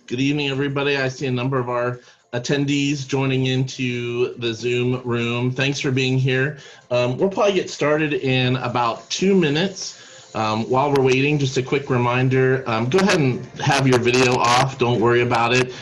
Good evening, everybody. I see a number of our attendees joining into the Zoom room. Thanks for being here. We'll probably get started in about 2 minutes. While we're waiting, just a quick reminder, go ahead and have your video off. Don't worry about it.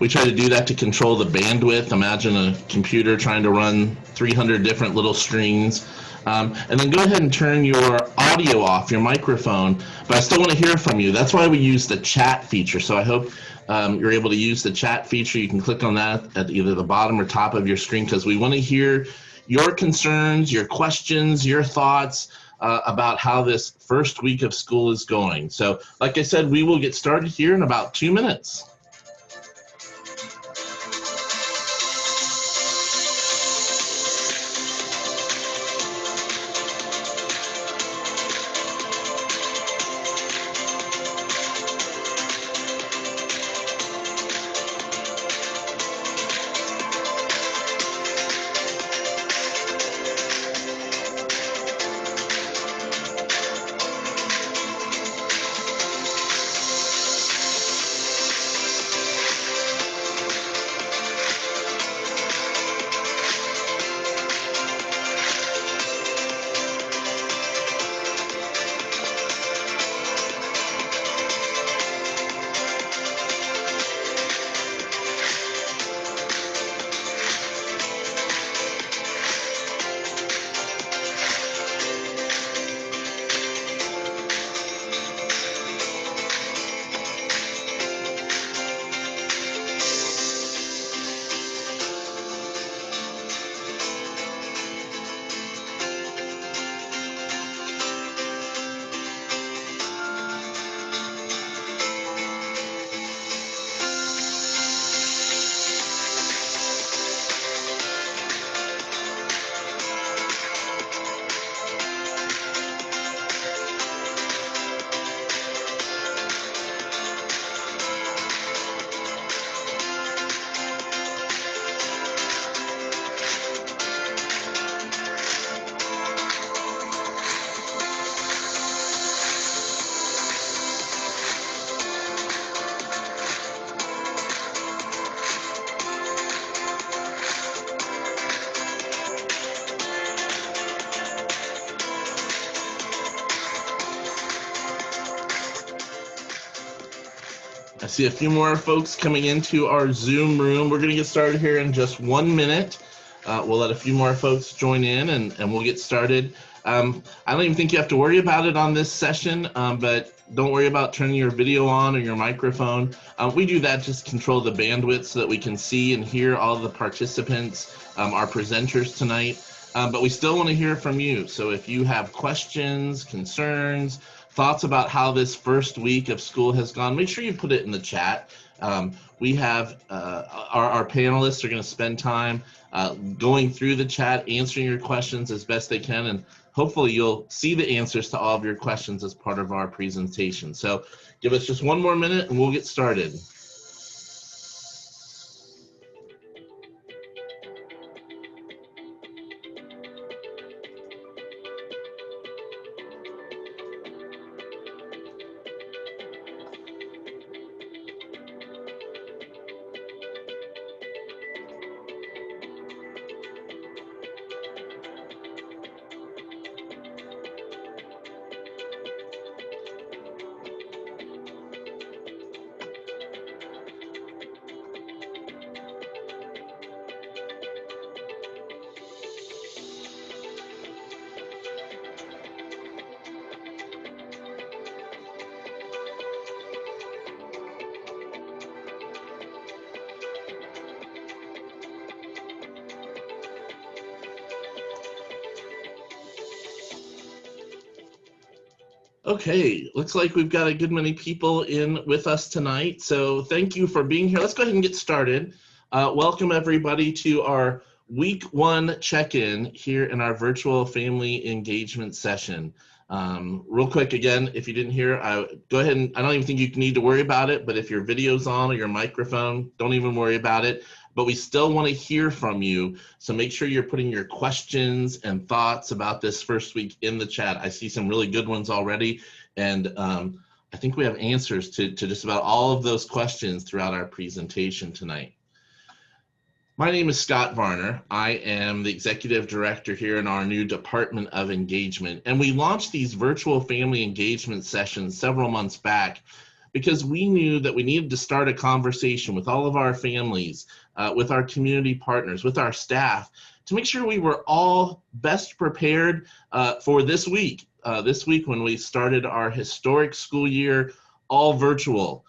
We try to do that to control the bandwidth. Imagine a computer trying to run 300 different little screens. And then go ahead and turn your audio off, your microphone, but I still want to hear from you. That's why we use the chat feature. So I hope you're able to use the chat feature. You can click on that at either the bottom or top of your screen because we want to hear your concerns, your questions, your thoughts about how this first week of school is going. So like I said, we will get started here in about 2 minutes. I see a few more folks coming into our Zoom room. We're going to get started here in just 1 minute. We'll let a few more folks join in and we'll get started. I don't even think you have to worry about it on this session, but don't worry about turning your video on or your microphone. We do that just to control the bandwidth so that we can see and hear all the participants, our presenters tonight. But we still want to hear from you. So if you have questions, concerns, thoughts about how this first week of school has gone, make sure you put it in the chat. We have our panelists are going to spend time going through the chat, answering your questions as best they can, and hopefully you'll see the answers to all of your questions as part of our presentation. So give us just 1 more minute and we'll get started. Okay, looks like we've got a good many people in with us tonight, so thank you for being here. Let's go ahead and get started. Welcome everybody to our week 1 check-in here in our virtual family engagement session. Real quick again, if you didn't hear, go ahead and I don't even think you need to worry about it, but if your video's on or your microphone, don't even worry about it. but we still want to hear from you. So make sure you're putting your questions and thoughts about this first week in the chat. I see some really good ones already, and I think we have answers to just about all of those questions throughout our presentation tonight. My name is Scott Varner. I am the Executive Director here in our new Department of Engagement, and we launched these virtual family engagement sessions several months back because we knew that we needed to start a conversation with all of our families, with our community partners, with our staff, to make sure we were all best prepared for this week. This week when we started our historic school year, all virtual.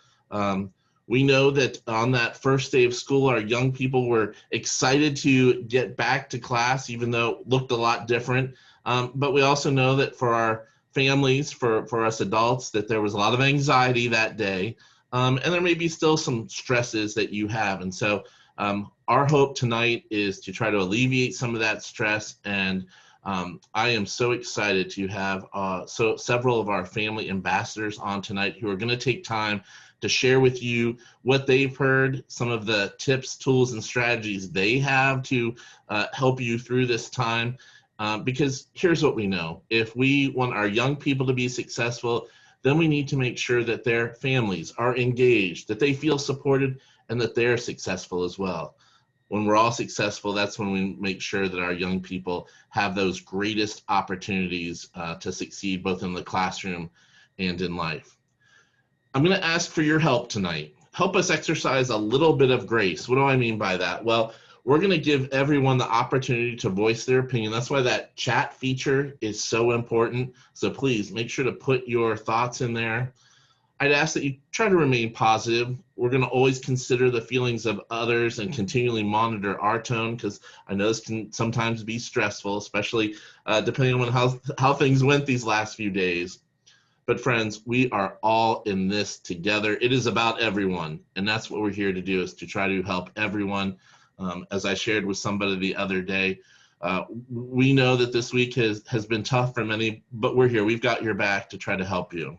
We know that on that first day of school, our young people were excited to get back to class, even though it looked a lot different. But we also know that for our families, for us adults, that there was a lot of anxiety that day. And there may be still some stresses that you have. And so our hope tonight is to try to alleviate some of that stress. And I am so excited to have several of our family ambassadors on tonight who are going to take time to share with you what they've heard, some of the tips, tools, and strategies they have to help you through this time. Because here's what we know. If we want our young people to be successful, then we need to make sure that their families are engaged, that they feel supported, and that they're successful as well. When we're all successful, that's when we make sure that our young people have those greatest opportunities to succeed both in the classroom and in life. I'm going to ask for your help tonight. Help us exercise a little bit of grace. What do I mean by that? Well, we're going to give everyone the opportunity to voice their opinion. That's why that chat feature is so important. So please make sure to put your thoughts in there. I'd ask that you try to remain positive. We're going to always consider the feelings of others and continually monitor our tone, because I know this can sometimes be stressful, especially depending on how things went these last few days. But friends, we are all in this together. It is about everyone, and that's what we're here to do, is to try to help everyone. As I shared with somebody the other day, we know that this week has been tough for many, but we're here. We've got your back to try to help you.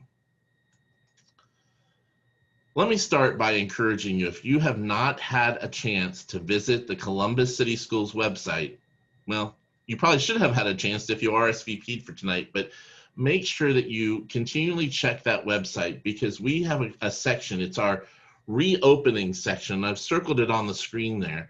Let me start by encouraging you, if you have not had a chance to visit the Columbus City Schools website, well, you probably should have had a chance if you RSVP'd for tonight, but make sure that you continually check that website, because we have a section. It's our reopening section. I've circled it on the screen there.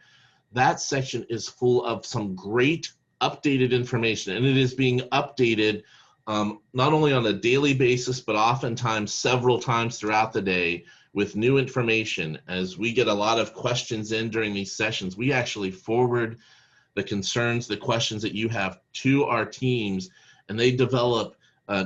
That section is full of some great updated information, and it is being updated not only on a daily basis, but oftentimes several times throughout the day with new information. As we get a lot of questions in during these sessions, we actually forward the concerns, the questions that you have to our teams, and they develop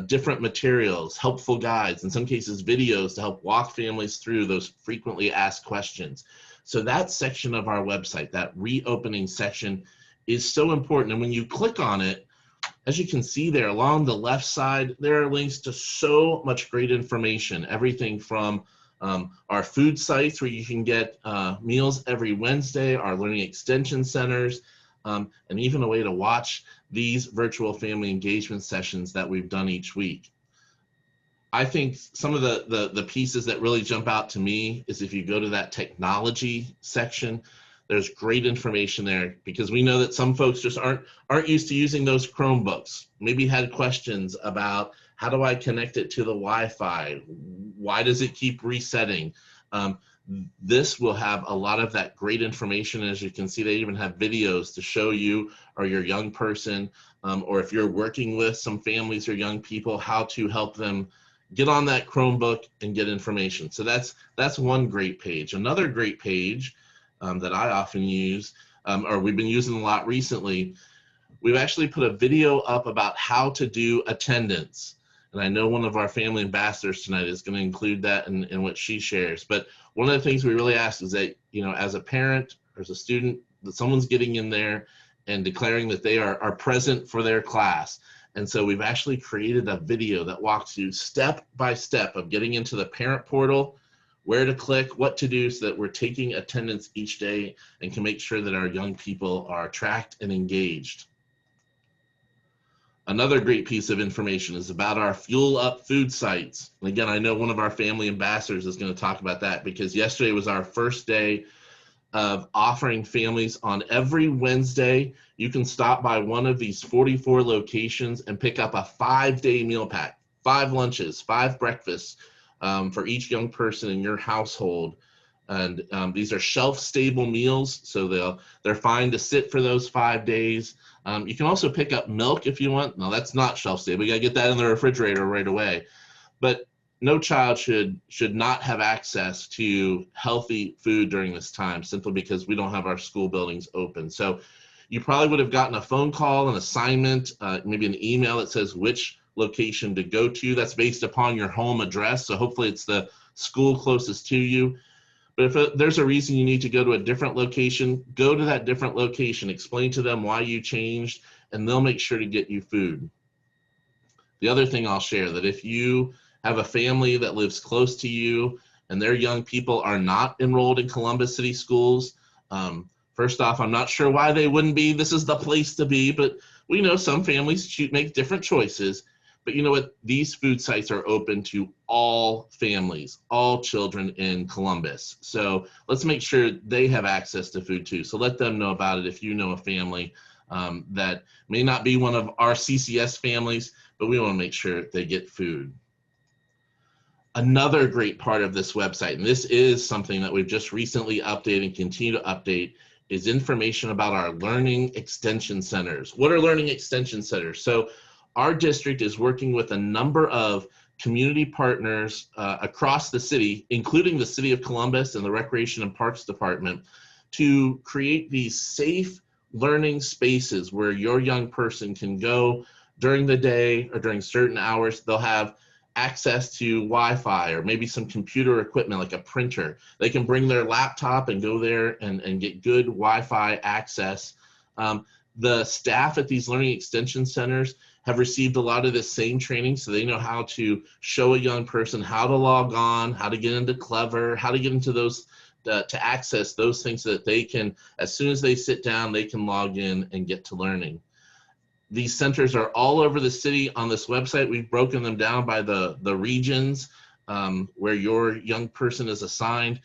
different materials, helpful guides, in some cases videos, to help walk families through those frequently asked questions. So that section of our website, that reopening section, is so important. And when you click on it, as you can see there along the left side, there are links to so much great information, everything from our food sites where you can get meals every Wednesday, our learning extension centers, and even a way to watch these virtual family engagement sessions that we've done each week. I think some of the pieces that really jump out to me is if you go to that technology section, there's great information there, because we know that some folks just aren't used to using those Chromebooks. Maybe had questions about, how do I connect it to the Wi-Fi? Why does it keep resetting? This will have a lot of that great information. As you can see, they even have videos to show you, or your young person, or if you're working with some families or young people, how to help them get on that Chromebook and get information. So that's one great page. Another great page that I often use, or we've been using a lot recently, we've actually put a video up about how to do attendance. And I know one of our family ambassadors tonight is going to include that in what she shares. But one of the things we really ask is that, as a parent or as a student, that someone's getting in there and declaring that they are present for their class. And so we've actually created a video that walks you step by step of getting into the parent portal, where to click, what to do, so that we're taking attendance each day and can make sure that our young people are tracked and engaged. Another great piece of information is about our Fuel Up food sites. And again, I know one of our family ambassadors is going to talk about that, because yesterday was our first day of offering families on every Wednesday. You can stop by one of these 44 locations and pick up a 5-day meal pack, 5 lunches, 5 breakfasts for each young person in your household. And these are shelf-stable meals, so they're fine to sit for those 5 days. You can also pick up milk if you want. No, that's not shelf-stable. You gotta get that in the refrigerator right away. But no child should not have access to healthy food during this time, simply because we don't have our school buildings open. So you probably would have gotten a phone call, an assignment, maybe an email that says which location to go to. That's based upon your home address. So hopefully it's the school closest to you. But if there's a reason you need to go to a different location, go to that different location. Explain to them why you changed, and they'll make sure to get you food. The other thing I'll share, that if you have a family that lives close to you and their young people are not enrolled in Columbus City schools, first off, I'm not sure why they wouldn't be. This is the place to be, but we know some families make different choices. But you know what? These food sites are open to all families, all children in Columbus. So let's make sure they have access to food too. So let them know about it if you know a family that may not be one of our CCS families, but we want to make sure they get food. Another great part of this website, and this is something that we've just recently updated and continue to update, is information about our learning extension centers. What are learning extension centers? So our district is working with a number of community partners across the city, including the City of Columbus and the Recreation and Parks Department, to create these safe learning spaces where your young person can go during the day or during certain hours. They'll have access to Wi-Fi or maybe some computer equipment like a printer. They can bring their laptop and go there and get good Wi-Fi access. The staff at these learning extension centers have received a lot of this same training, so they know how to show a young person how to log on, how to get into Clever, how to get into those, to access those things so that they can, as soon as they sit down, they can log in and get to learning. These centers are all over the city. On this website, we've broken them down by the regions where your young person is assigned.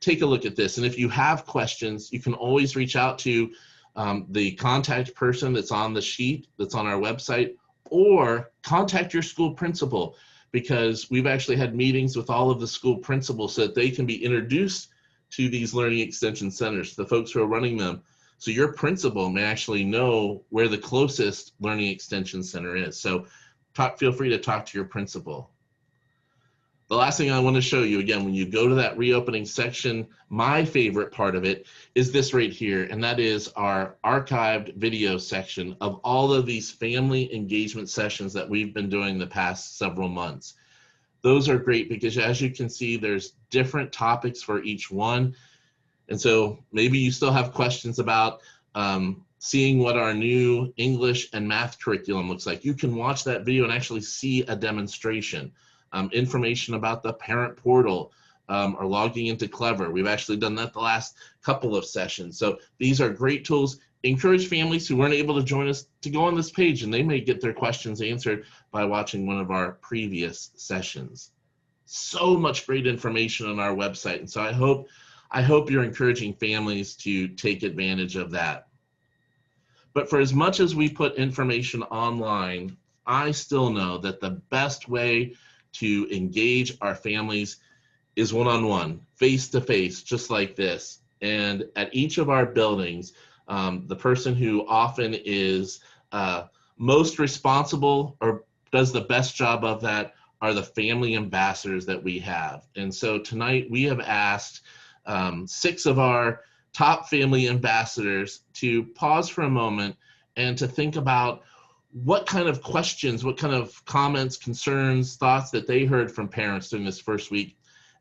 Take a look at this, and if you have questions, you can always reach out to the contact person that's on the sheet that's on our website, or contact your school principal, because we've actually had meetings with all of the school principals so that they can be introduced to these learning extension centers, the folks who are running them. So your principal may actually know where the closest learning extension center is. So feel free to talk to your principal. The last thing I want to show you, again, when you go to that reopening section, my favorite part of it is this right here, and that is our archived video section of all of these family engagement sessions that we've been doing the past several months. Those are great because, as you can see, there's different topics for each one. And so maybe you still have questions about seeing what our new English and math curriculum looks like. You can watch that video and actually see a demonstration. Information about the parent portal or logging into Clever. We've actually done that the last couple of sessions. So these are great tools. Encourage families who weren't able to join us to go on this page, and they may get their questions answered by watching one of our previous sessions. So much great information on our website, and so I hope you're encouraging families to take advantage of that. But for as much as we put information online, I still know that the best way to engage our families is one-on-one, face-to-face, just like this. And at each of our buildings, the person who often is most responsible or does the best job of that are the family ambassadors that we have. And so tonight we have asked 6 of our top family ambassadors to pause for a moment and to think about what kind of questions, what kind of comments, concerns, thoughts that they heard from parents during this first week.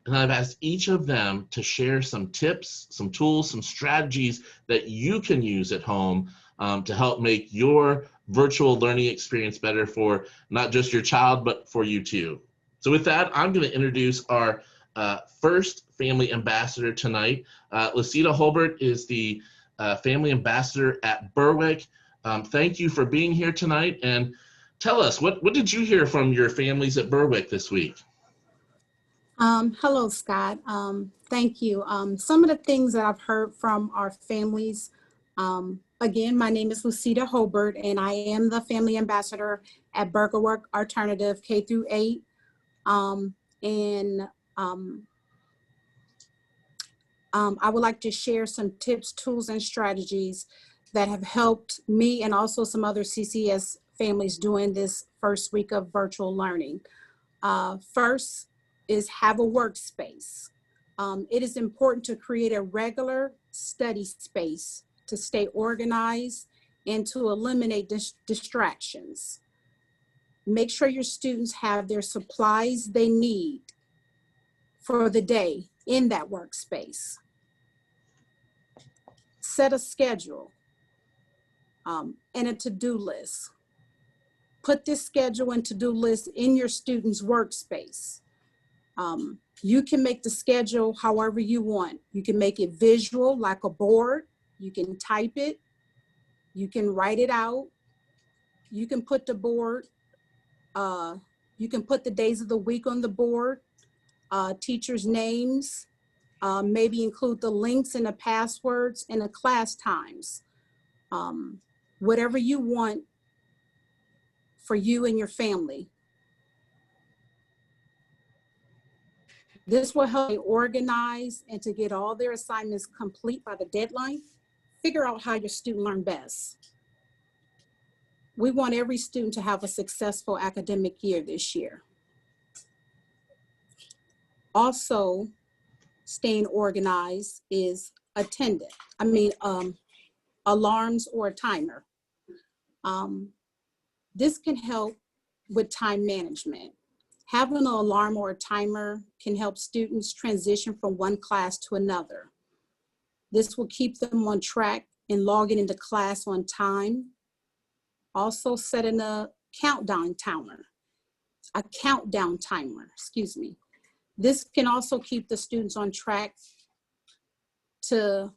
And I've asked each of them to share some tips, some tools, some strategies that you can use at home to help make your virtual learning experience better for not just your child, but for you too. So with that, I'm going to introduce our first family ambassador tonight. Lucita Holbert is the family ambassador at Berwick. Thank you for being here tonight, and tell us, what did you hear from your families at Berwick this week? Hello, Scott. Thank you. Some of the things that I've heard from our families, again, my name is Lucita Hobart, and I am the family ambassador at Burgerwork Alternative K through 8. And I would like to share some tips, tools, and strategies that have helped me and also some other CCS families during this first week of virtual learning. First is have a workspace. It is important to create a regular study space to stay organized and to eliminate distractions. Make sure your students have their supplies they need for the day in that workspace. Set a schedule and a to-do list. Put this schedule and to-do list in your students' workspace. You can make the schedule however you want. You can make it visual, like a board. You can type it. You can write it out. You can put the board, you can put the days of the week on the board, teachers' names, maybe include the links and the passwords and the class times. Whatever you want for you and your family. This will help you organize and to get all their assignments complete by the deadline. Figure out how your student learn best. We want every student to have a successful academic year this year. Also, staying organized is alarms or a timer. This can help with time management. Having an alarm or a timer can help students transition from one class to another. This will keep them on track and logging into class on time. Also setting a countdown timer, excuse me. This can also keep the students on track to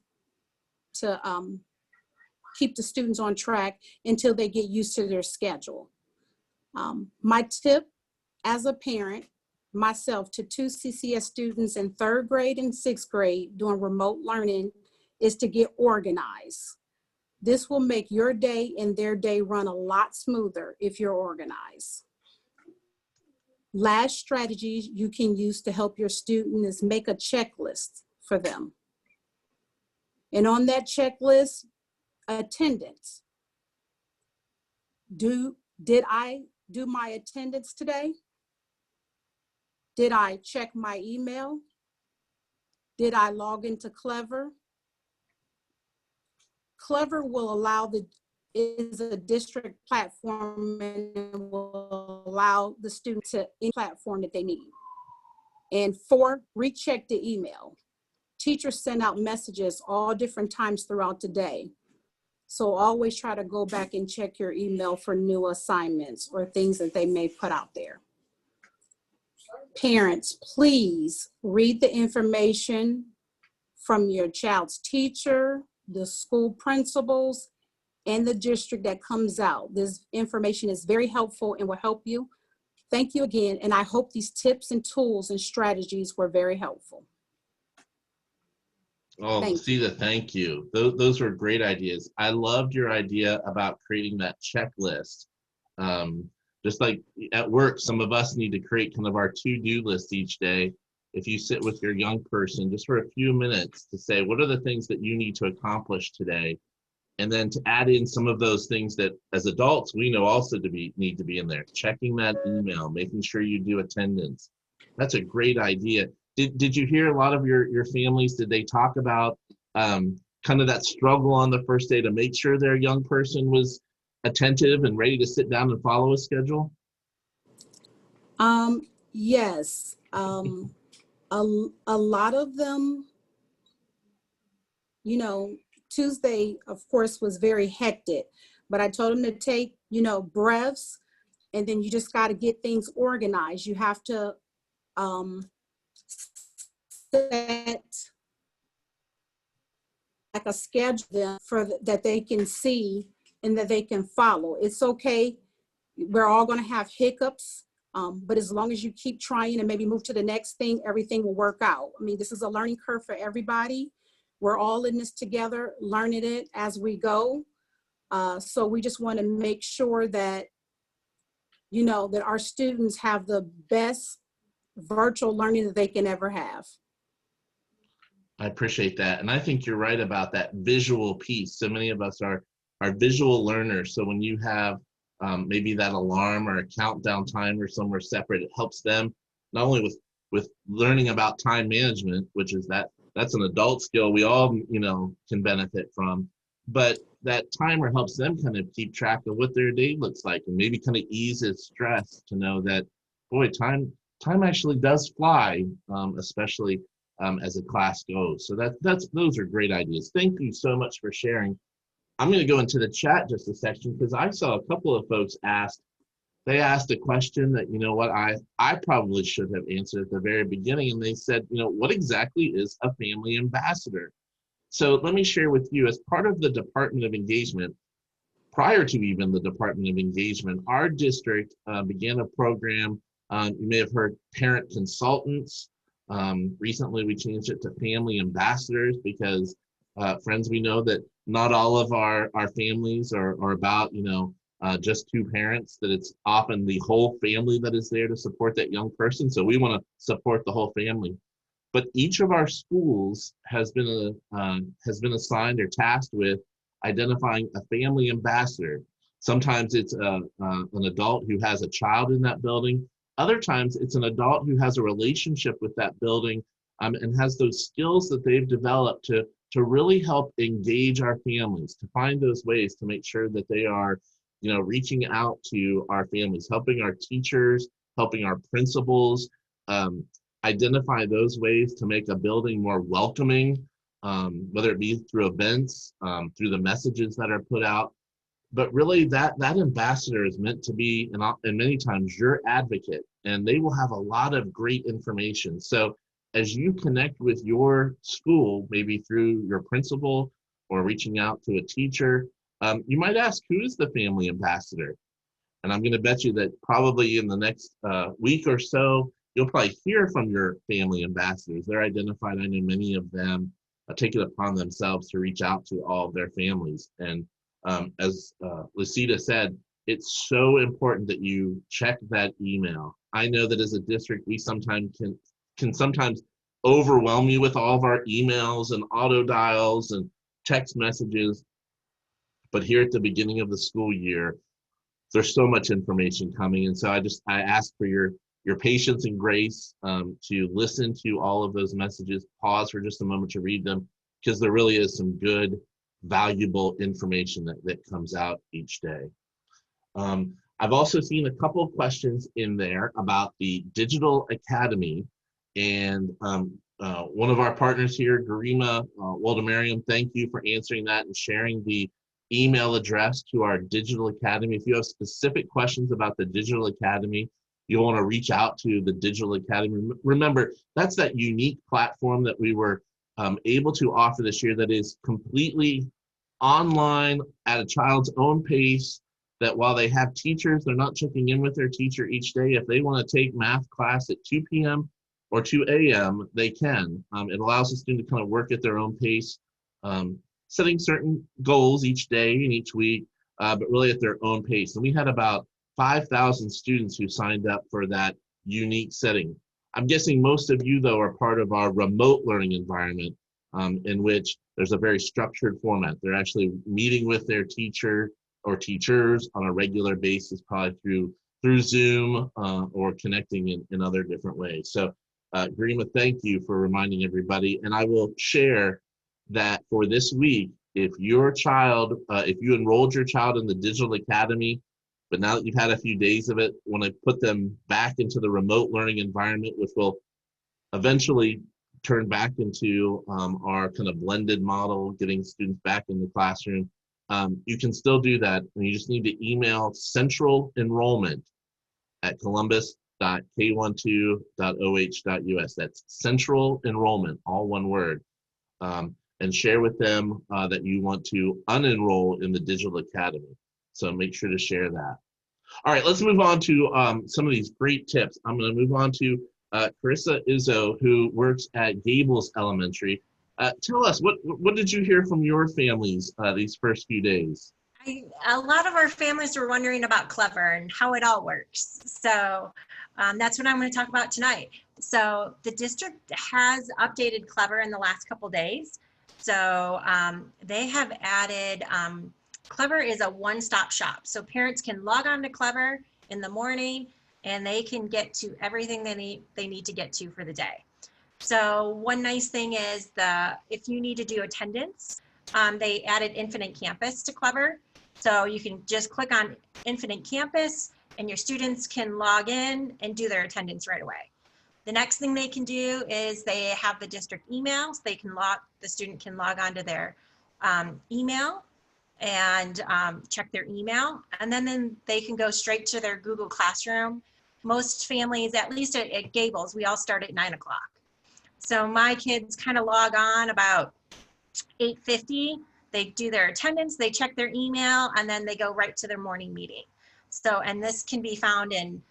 keep the students on track until they get used to their schedule. My tip as a parent, myself, to 2 CCS students in 3rd grade and 6th grade doing remote learning is to get organized. This will make your day and their day run a lot smoother if you're organized. Last strategy you can use to help your student is make a checklist for them. And on that checklist, attendance. Did I do my attendance today? Did I check my email? Did I log into Clever? Clever is a district platform and will allow the student to any platform that they need. And 4, recheck the email. Teachers send out messages all different times throughout the day. So always try to go back and check your email for new assignments or things that they may put out there. Parents, please read the information from your child's teacher, the school principals, and the district that comes out. This information is very helpful and will help you. Thank you again, and I hope these tips and tools and strategies were very helpful. Oh, Lucita, thank you. Those were great ideas. I loved your idea about creating that checklist. Just like at work, some of us need to create kind of our to-do list each day. If you sit with your young person just for a few minutes to say, what are the things that you need to accomplish today? And then to add in some of those things that as adults, we know also need to be in there. Checking that email, making sure you do attendance. That's a great idea. Did you hear a lot of your families, did they talk about kind of that struggle on the first day to make sure their young person was attentive and ready to sit down and follow a schedule? Yes. A lot of them, Tuesday, of course, was very hectic, but I told them to take, breaths, and then you just got to get things organized. You have to set like a schedule that they can see and that they can follow. It's okay. We're all going to have hiccups But as long as you keep trying and maybe move to the next thing, everything will work out. I mean, this is a learning curve for everybody. We're all in this together, learning it as we go. So we just want to make sure that, you know, that our students have the best virtual learning that they can ever have. I appreciate that. And I think you're right about that visual piece. So many of us are visual learners. So when you have maybe that alarm or a countdown timer somewhere separate, it helps them not only with learning about time management, which is that's an adult skill we all, you know, can benefit from, but that timer helps them kind of keep track of what their day looks like and maybe kind of eases stress to know that, boy, time actually does fly, especially as a class goes. So those are great ideas. Thank you so much for sharing. I'm going to go into the chat just a section because I saw a couple of folks they asked a question that, you know what, I probably should have answered at the very beginning. And they said, you know, what exactly is a family ambassador? So let me share with you, as part of the Department of Engagement, prior to even the Department of Engagement, our district began a program. You may have heard parent consultants. Recently, we changed it to family ambassadors because, friends, we know that not all of our families are about, you know, just two parents, that it's often the whole family that is there to support that young person. So we want to support the whole family. But each of our schools has been assigned or tasked with identifying a family ambassador. Sometimes it's an adult who has a child in that building. Other times it's an adult who has a relationship with that building and has those skills that they've developed to really help engage our families, to find those ways to make sure that they are, you know, reaching out to our families, helping our teachers, helping our principals, identify those ways to make a building more welcoming, whether it be through events, through the messages that are put out. But really that ambassador is meant to be, and many times, your advocate, and they will have a lot of great information. So as you connect with your school, maybe through your principal or reaching out to a teacher, you might ask, who is the family ambassador? And I'm going to bet you that probably in the next week or so, you'll probably hear from your family ambassadors. They're identified. I know many of them take it upon themselves to reach out to all of their families. And as Lucida said, it's so important that you check that email. I know that as a district, we sometimes can sometimes overwhelm you with all of our emails and auto dials and text messages. But here at the beginning of the school year, there's so much information coming. And so I ask for your patience and grace to listen to all of those messages, pause for just a moment to read them, because there really is some good, valuable information that comes out each day. I've also seen a couple of questions in there about the Digital Academy. And one of our partners here, Garima Waldemariam, thank you for answering that and sharing the email address to our Digital Academy. If you have specific questions about the Digital Academy, you'll want to reach out to the Digital Academy. Remember, that's that unique platform that we were able to offer this year that is completely online at a child's own pace, that while they have teachers, they're not checking in with their teacher each day. If they want to take math class at 2 p.m. or 2 a.m., they can. It allows the student to kind of work at their own pace, setting certain goals each day and each week, but really at their own pace. And we had about 5,000 students who signed up for that unique setting. I'm guessing most of you, though, are part of our remote learning environment, in which there's a very structured format. They're actually meeting with their teacher or teachers on a regular basis, probably through Zoom or connecting in other different ways. So Garima, thank you for reminding everybody. And I will share that for this week, if your child, if you enrolled your child in the Digital Academy, but now that you've had a few days of it, want to put them back into the remote learning environment, which will eventually turn back into our kind of blended model, getting students back in the classroom, you can still do that. And you just need to email central enrollment at columbus.k12.oh.us. That's central enrollment, all one word. And share with them that you want to unenroll in the Digital Academy. So make sure to share that. All right, let's move on to some of these great tips. I'm going to move on to Carissa Izzo, who works at Gables Elementary. Tell us, what did you hear from your families these first few days? A lot of our families were wondering about Clever and how it all works. So that's what I'm going to talk about tonight. So the district has updated Clever in the last couple days. So they have added, Clever is a one-stop shop. So parents can log on to Clever in the morning and they can get to everything they need to get to for the day. So one nice thing is if you need to do attendance, they added Infinite Campus to Clever. So you can just click on Infinite Campus and your students can log in and do their attendance right away. The next thing they can do is they have the district emails. The student can log on to their email and check their email. And then they can go straight to their Google Classroom. Most families, at least at Gables, we all start at 9 o'clock. So my kids kind of log on about 8:50. They do their attendance, they check their email, and then they go right to their morning meeting. So, and this can be found in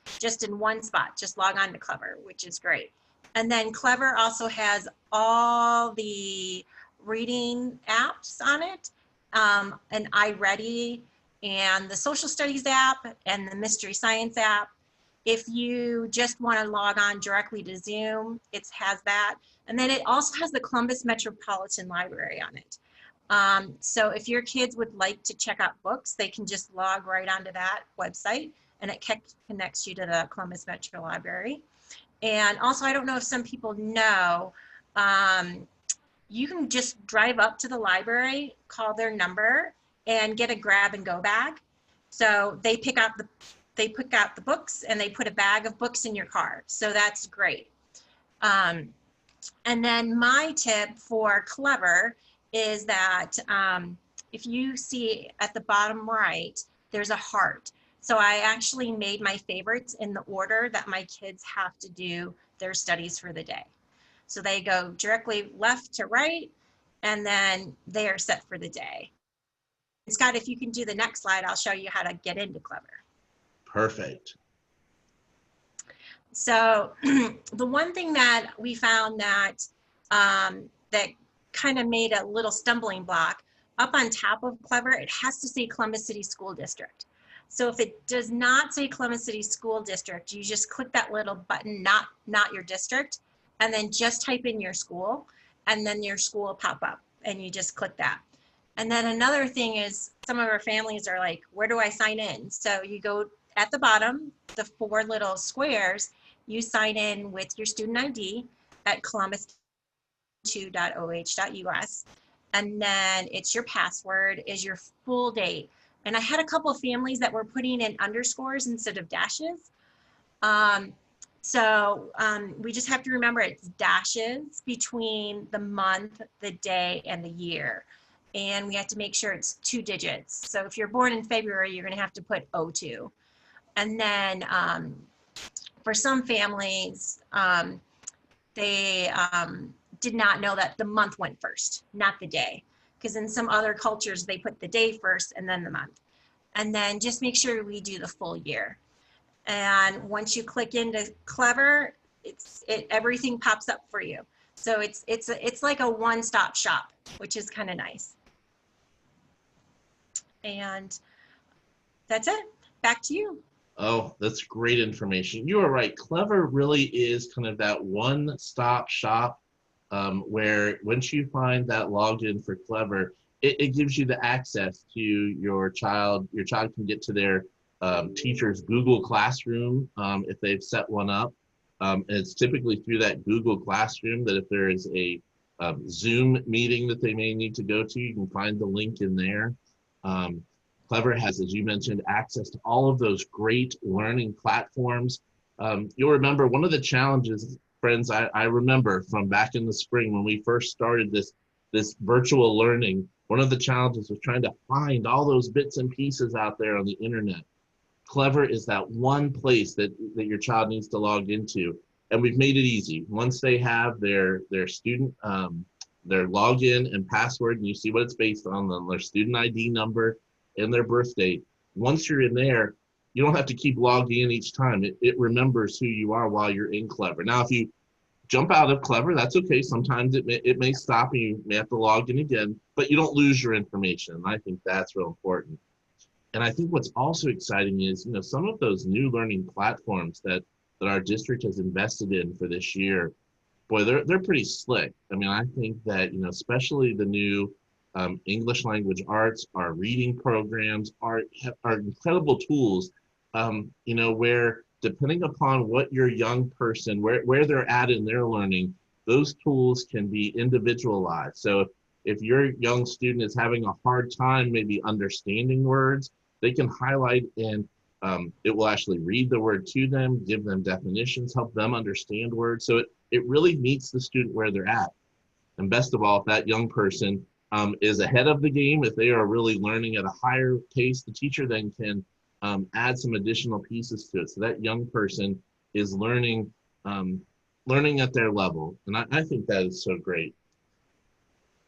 one spot. Just log on to Clever, which is great. And then Clever also has all the reading apps on it, and iReady, and the social studies app, and the mystery science app. If you just want to log on directly to Zoom, it has that. And then it also has the Columbus Metropolitan Library on it. So if your kids would like to check out books, they can just log right onto that website and it connects you to the Columbus Metro Library. And also, I don't know if some people know, you can just drive up to the library, call their number, and get a grab and go bag. So they pick out the books and they put a bag of books in your car. So that's great. And then my tip for Clever is that if you see at the bottom right, there's a heart. So I actually made my favorites in the order that my kids have to do their studies for the day. So they go directly left to right, and then they are set for the day. Scott, if you can do the next slide, I'll show you how to get into Clever. Perfect. So the one thing that we found that that kind of made a little stumbling block, up on top of Clever, it has to say Columbus City School District. So if it does not say Columbus City School District, you just click that little button, not your district, and then just type in your school, and then your school will pop up, and you just click that. And then another thing is, some of our families are like, where do I sign in? So you go at the bottom, the 4 little squares, you sign in with your student ID at columbus2.oh.us, and then it's your password, is your full date. And I had a couple of families that were putting in underscores instead of dashes. We just have to remember it's dashes between the month, the day, and the year. And we have to make sure it's 2 digits. So if you're born in February, you're going to have to put 02. And then for some families, they did not know that the month went first, not the day. Because in some other cultures, they put the day first and then the month. And then just make sure we do the full year. And once you click into Clever, everything pops up for you. So it's like a one-stop shop, which is kind of nice. And that's it. Back to you. Oh, that's great information. You are right. Clever really is kind of that one-stop shop where once you find that login for Clever, it gives you the access to your child. Your child can get to their teacher's Google Classroom if they've set one up. And it's typically through that Google Classroom that if there is a Zoom meeting that they may need to go to, you can find the link in there. Clever has, as you mentioned, access to all of those great learning platforms. You'll remember one of the challenges, friends, I remember from back in the spring when we first started this virtual learning, one of the challenges was trying to find all those bits and pieces out there on the internet. Clever is that one place that your child needs to log into. And we've made it easy. Once they have their student, their login and password, and you see what it's based on, their student ID number and their birth date. Once you're in there, you don't have to keep logging in each time. It remembers who you are while you're in Clever. Now, if you jump out of Clever, that's okay. Sometimes it may stop and you may have to log in again, but you don't lose your information. I think that's real important. And I think what's also exciting is, some of those new learning platforms that our district has invested in for this year, boy, they're pretty slick. I mean, I think that, especially the new English language arts, our reading programs are incredible tools, where depending upon what your young person, where they're at in their learning, those tools can be individualized. So if your young student is having a hard time maybe understanding words, they can highlight and it will actually read the word to them, give them definitions, help them understand words. So it really meets the student where they're at. And best of all, if that young person is ahead of the game, if they are really learning at a higher pace, the teacher then can add some additional pieces to it. So that young person is learning at their level. And I think that is so great.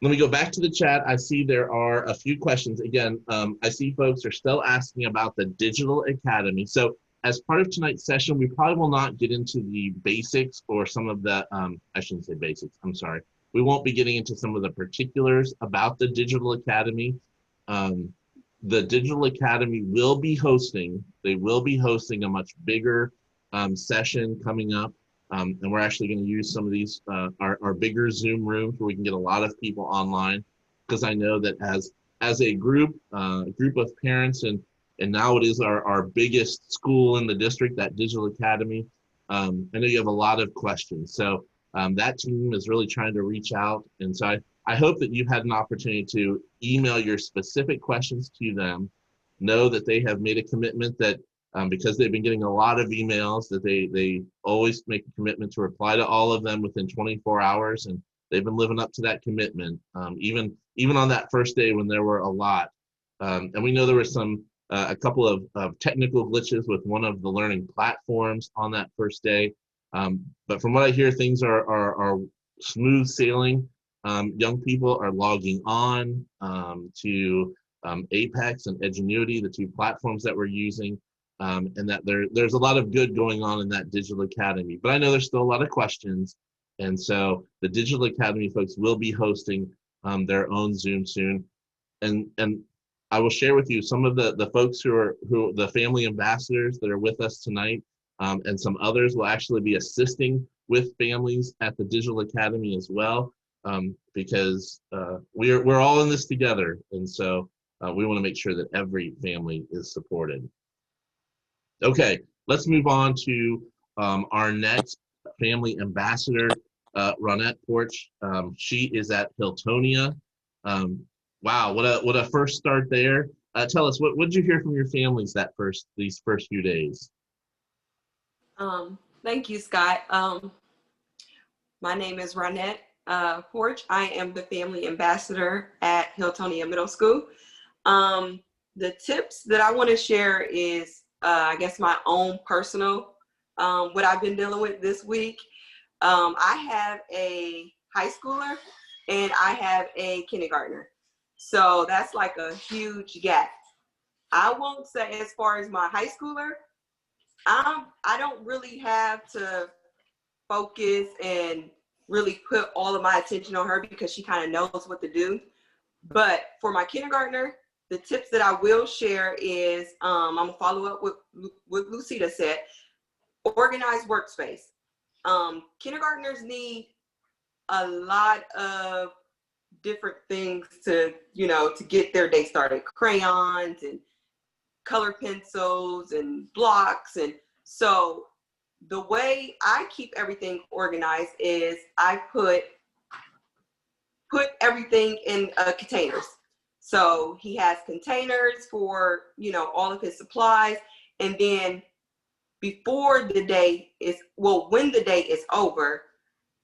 Let me go back to the chat. I see there are a few questions. Again, I see folks are still asking about the Digital Academy. So as part of tonight's session, we probably will not get into the basics or some of the, I shouldn't say basics, I'm sorry. We won't be getting into some of the particulars about the Digital Academy. The Digital Academy will be hosting a much bigger session coming up. And we're actually going to use some of these, our bigger Zoom rooms where we can get a lot of people online, because I know that as a group of parents, and now it is our biggest school in the district, that Digital Academy. I know you have a lot of questions. So that team is really trying to reach out. And so I hope that you've had an opportunity to email your specific questions to them, know that they have made a commitment that because they've been getting a lot of emails, that they always make a commitment to reply to all of them within 24 hours. And they've been living up to that commitment, even on that first day when there were a lot. And we know there were a couple of technical glitches with one of the learning platforms on that first day. But from what I hear, things are smooth sailing. Young people are logging on to Apex and Edgenuity, the two platforms that we're using. And that there's a lot of good going on in that Digital Academy. But I know there's still a lot of questions. And so the Digital Academy folks will be hosting their own Zoom soon. And I will share with you some of the folks who the family ambassadors that are with us tonight, and some others will actually be assisting with families at the Digital Academy as well, because we're all in this together. And so we want to make sure that every family is supported. Okay, let's move on to our next family ambassador, Ronette Porch. She is at Hiltonia. Wow, what a first start there. Tell us, what did you hear from your families these first few days? Thank you, Scott. My name is Ronette Porch. I am the family ambassador at Hiltonia Middle School. The tips that I want to share is I guess my own personal, what I've been dealing with this week. I have a high schooler and I have a kindergartner. So that's like a huge gap. I won't say as far as my high schooler, I don't really have to focus and really put all of my attention on her because she kind of knows what to do. But for my kindergartner, the tips that I will share is, I'm gonna follow up with what Lucita said, organized workspace. Kindergartners need a lot of different things to get their day started. Crayons and color pencils and blocks. And so the way I keep everything organized is I put everything in containers. So he has containers for, all of his supplies. And then when the day is over,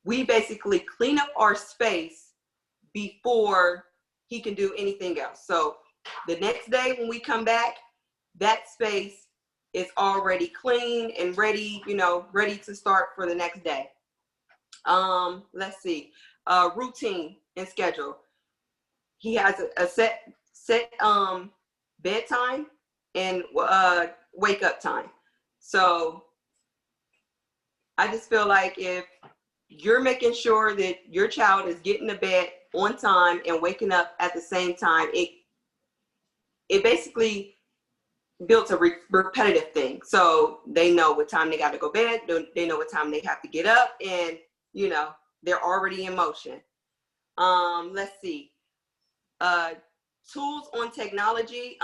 we basically clean up our space before he can do anything else. So the next day when we come back, that space is already clean and ready, ready to start for the next day. Let's see, routine and schedule. He has a set bedtime, and wake up time. So I just feel like if you're making sure that your child is getting to bed on time and waking up at the same time, it basically built a repetitive thing. So they know what time they got to go to bed. They know what time they have to get up, and you know, they're already in motion. Let's see. Tools on technology.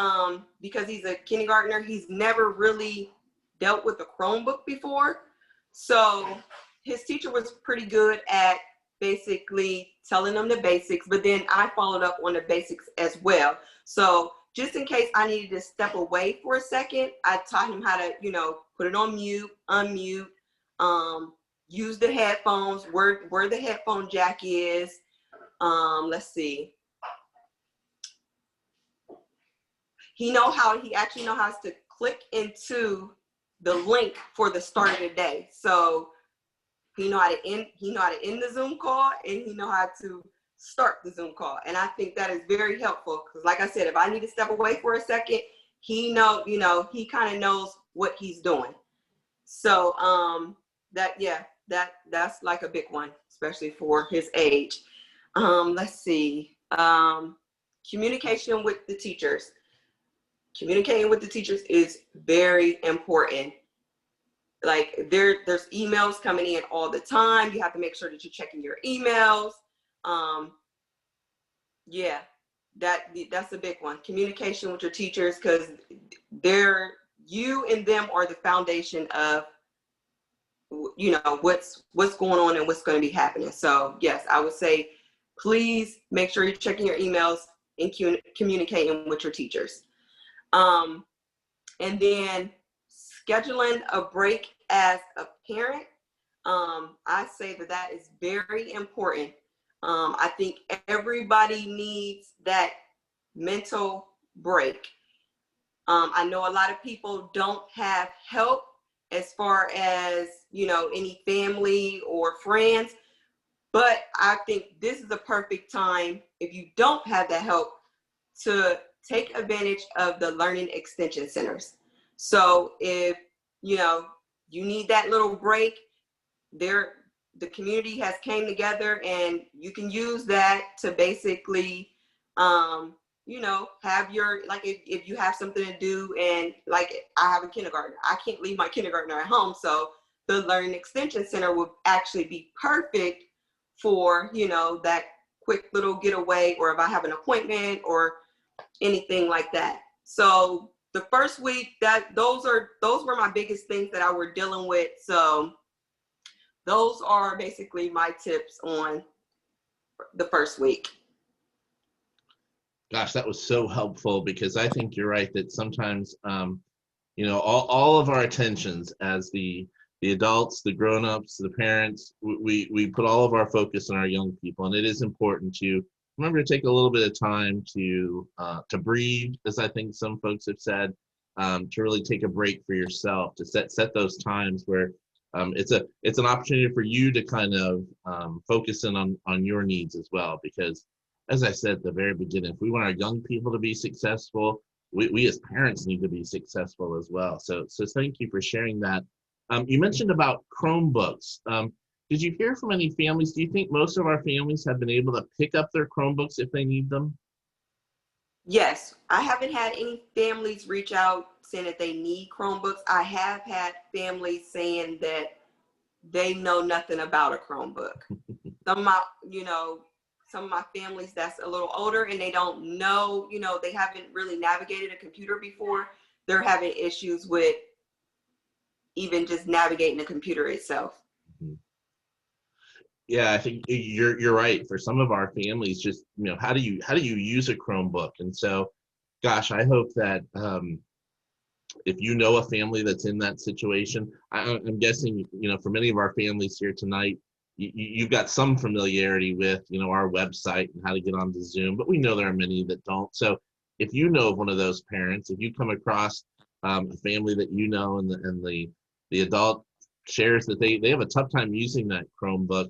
Because he's a kindergartner, he's never really dealt with a Chromebook before. So his teacher was pretty good at basically telling them the basics, but then I followed up on the basics as well. So just in case I needed to step away for a second, I taught him how to, you know, put it on mute, unmute, use the headphones, where the headphone jack is. Let's see. He actually knows how to click into the link for the start of the day. So he know how to end the Zoom call, and he know how to start the Zoom call. And I think that is very helpful, because like I said, if I need to step away for a second, he kind of knows what he's doing. So that's like a big one, especially for his age. Let's see. Communication with the teachers. Communicating with the teachers is very important. Like there's emails coming in all the time. You have to make sure that you're checking your emails. That's a big one. Communication with your teachers, because you and them are the foundation of, you know, what's going on and what's going to be happening. So yes, I would say please make sure you're checking your emails and communicating with your teachers. And then scheduling a break as a parent, I say that is very important. I think everybody needs that mental break. I know a lot of people don't have help as far as, you know, any family or friends, but I think this is a perfect time, if you don't have that help, to take advantage of the learning extension centers. So if, you know, you need that little break, the community has came together, and you can use that to basically, you know, have your, like if you have something to do, and like I have a kindergartner, I can't leave my kindergartner at home. So the Learning Extension Center will actually be perfect for, you know, that quick little getaway, or if I have an appointment or anything like that. So the first week, those were my biggest things that I were dealing with. So those are basically my tips on the first week. Gosh, that was so helpful, because I think you're right that sometimes, you know, all of our attentions as the adults, the grown-ups, the parents, we put all of our focus on our young people, and it is important to remember to take a little bit of time to breathe, as I think some folks have said, to really take a break for yourself, to set those times where it's an opportunity for you to kind of focus in on your needs as well. Because as I said at the very beginning, if we want our young people to be successful, we as parents need to be successful as well. So thank you for sharing that. You mentioned about Chromebooks. Did you hear from any families? Do you think most of our families have been able to pick up their Chromebooks if they need them? Yes, I haven't had any families reach out saying that they need Chromebooks. I have had families saying that they know nothing about a Chromebook. Some of my families that's a little older, and they don't know, you know, they haven't really navigated a computer before. They're having issues with even just navigating the computer itself. Yeah, I think you're right. For some of our families, just, you know, how do you use a Chromebook? And so, gosh, I hope that if you know a family that's in that situation, I'm guessing, you know, for many of our families here tonight, you've got some familiarity with, you know, our website and how to get onto Zoom, but we know there are many that don't. So if you know of one of those parents, if you come across a family that you know, and the adult shares that they have a tough time using that Chromebook,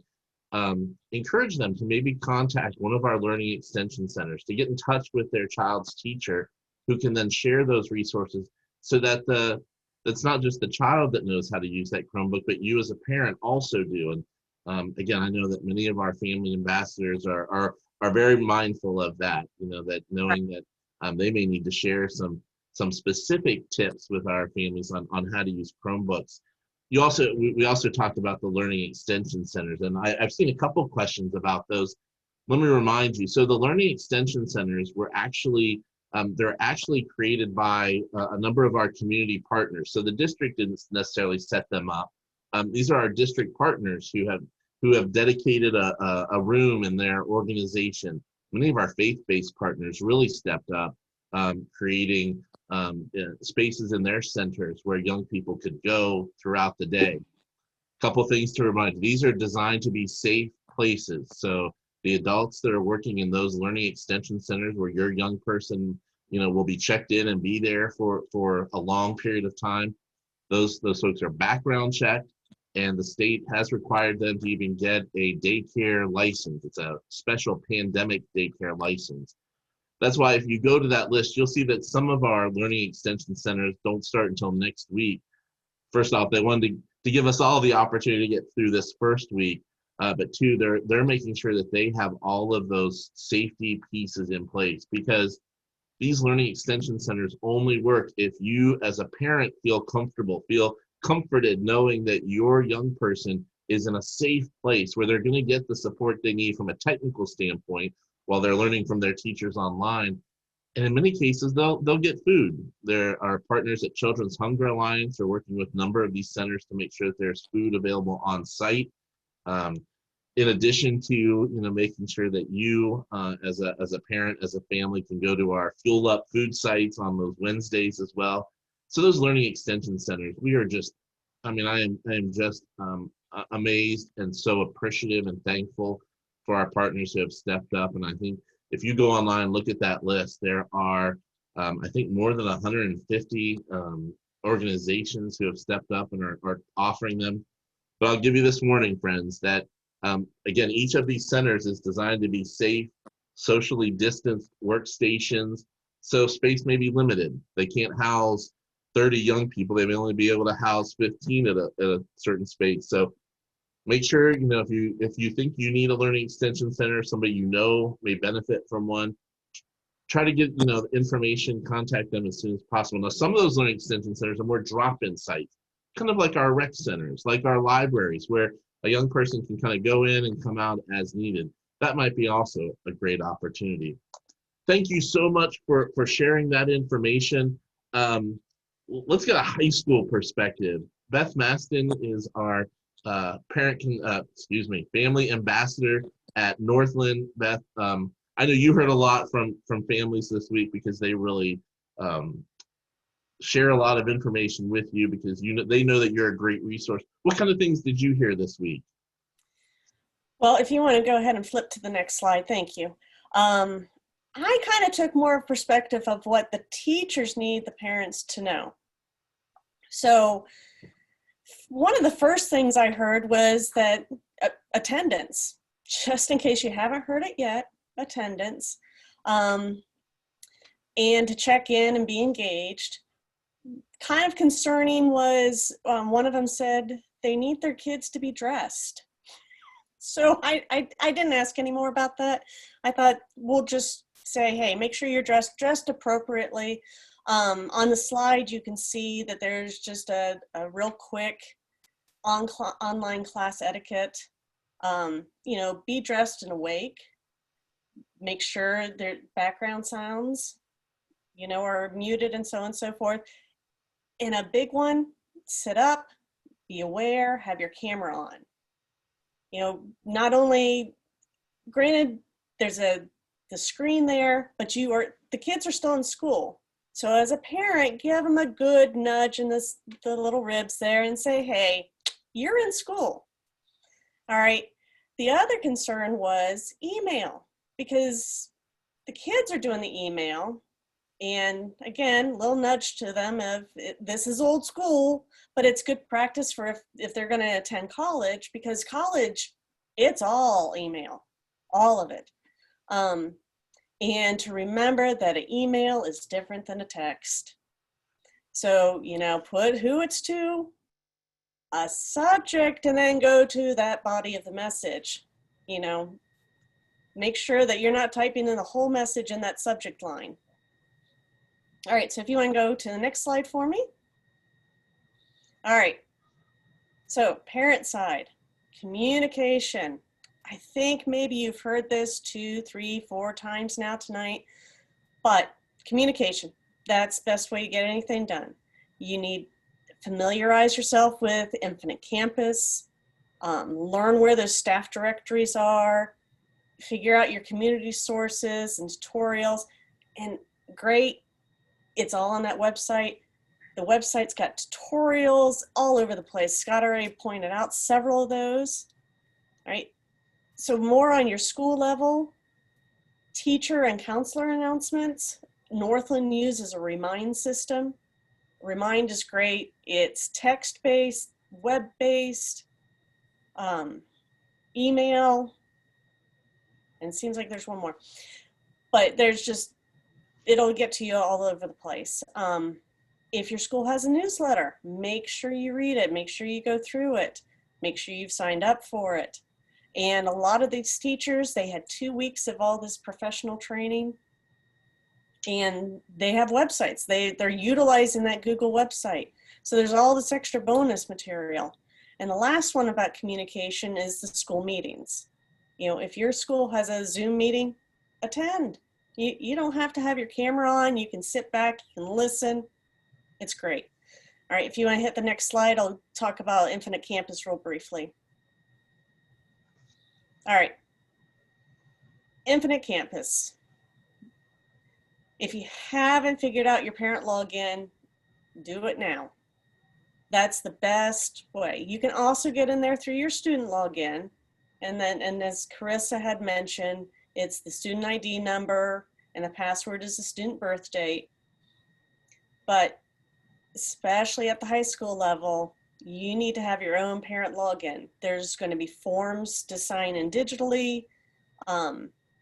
encourage them to maybe contact one of our learning extension centers to get in touch with their child's teacher, who can then share those resources. so that it's not just the child that knows how to use that Chromebook, but you as a parent also do. And again, I know that many of our family ambassadors are very mindful of that, that knowing that they may need to share some specific tips with our families on how to use Chromebooks. We also talked about the learning extension centers, and I've seen a couple of questions about those. Let me remind you. So the learning extension centers were actually they're actually created by a number of our community partners. So the district didn't necessarily set them up. These are our district partners who have dedicated a room in their organization. Many of our faith-based partners really stepped up, creating spaces in their centers where young people could go throughout the day. Couple things to remind you: these are designed to be safe places. So the adults that are working in those learning extension centers where your young person, will be checked in and be there for a long period of time, those folks are background checked, and the state has required them to even get a daycare license. It's a special pandemic daycare license. That's why if you go to that list, you'll see that some of our learning extension centers don't start until next week. First off, they wanted to give us all the opportunity to get through this first week, but two, they're making sure that they have all of those safety pieces in place, because these learning extension centers only work if you as a parent feel comforted knowing that your young person is in a safe place where they're going to get the support they need from a technical standpoint while they're learning from their teachers online. And in many cases, they'll get food. There are partners at Children's Hunger Alliance are working with a number of these centers to make sure that there's food available on site. In addition to making sure that you as a parent, as a family, can go to our Fuel Up food sites on those Wednesdays as well. So those learning extension centers, we are just, I am just amazed and so appreciative and thankful for our partners who have stepped up. And I think if you go online, look at that list, there are I think more than 150 organizations who have stepped up and are offering them. But I'll give you this warning, friends, that again, each of these centers is designed to be safe, socially distanced workstations. So space may be limited. They can't house 30 young people. They may only be able to house 15 at a certain space. So make sure, if you think you need a learning extension center, somebody may benefit from one, try to get the information, contact them as soon as possible. Now, some of those learning extension centers are more drop-in sites, kind of like our rec centers, like our libraries, where a young person can kind of go in and come out as needed. That might be also a great opportunity. Thank you so much for sharing that information. Let's get a high school perspective. Beth Maston is our family ambassador at Northland. Beth, I know you heard a lot from families this week, because they really share a lot of information with you, because they know that you're a great resource. What kind of things did you hear this week? Well, if you want to go ahead and flip to the next slide, thank you. I kind of took more perspective of what the teachers need the parents to know. So one of the first things I heard was that attendance, just in case you haven't heard it yet, attendance, and to check in and be engaged. Kind of concerning was one of them said they need their kids to be dressed. So I didn't ask any more about that. I thought we'll just say, hey, make sure you're dressed appropriately. On the slide, you can see that there's just a real quick online class etiquette. Be dressed and awake. Make sure their background sounds, are muted, and so on and so forth. And a big one, sit up, be aware, have your camera on. Not only, granted, there's the screen there, but the kids are still in school. So as a parent, give them a good nudge in the little ribs there and say, hey, you're in school. All right. The other concern was email, because the kids are doing the email. And again, little nudge to them of this is old school, but it's good practice for if they're going to attend college, because college, it's all email, all of it. And to remember that an email is different than a text. So, you know, put who it's to, a subject, and then go to that body of the message. You know, make sure that you're not typing in the whole message in that subject line. All right, so if you want to go to the next slide for me. All right, so parent side, communication. I think maybe you've heard this 2, 3, 4 times now tonight, but communication, that's the best way to get anything done. You need to familiarize yourself with Infinite Campus, learn where those staff directories are, figure out your community sources and tutorials, and great, it's all on that website. The website's got tutorials all over the place. Scott already pointed out several of those, right? So more on your school level, teacher and counselor announcements. Northland uses a Remind system. Remind is great. It's text-based, web-based, email, and it seems like there's one more. But there's just, it'll get to you all over the place. If your school has a newsletter, make sure you read it, make sure you go through it, make sure you've signed up for it. And a lot of these teachers, they had 2 weeks of all this professional training, and they have websites. They're utilizing that Google website. So there's all this extra bonus material. And the last one about communication is the school meetings. You know, if your school has a Zoom meeting, attend. You don't have to have your camera on. You can sit back, you can listen. It's great. All right, if you want to hit the next slide, I'll talk about Infinite Campus real briefly. All right, Infinite Campus. If you haven't figured out your parent login, do it now. That's the best way. You can also get in there through your student login. And as Carissa had mentioned, it's the student ID number and the password is the student birth date. But especially at the high school level, you need to have your own parent login. There's going to be forms to sign in digitally,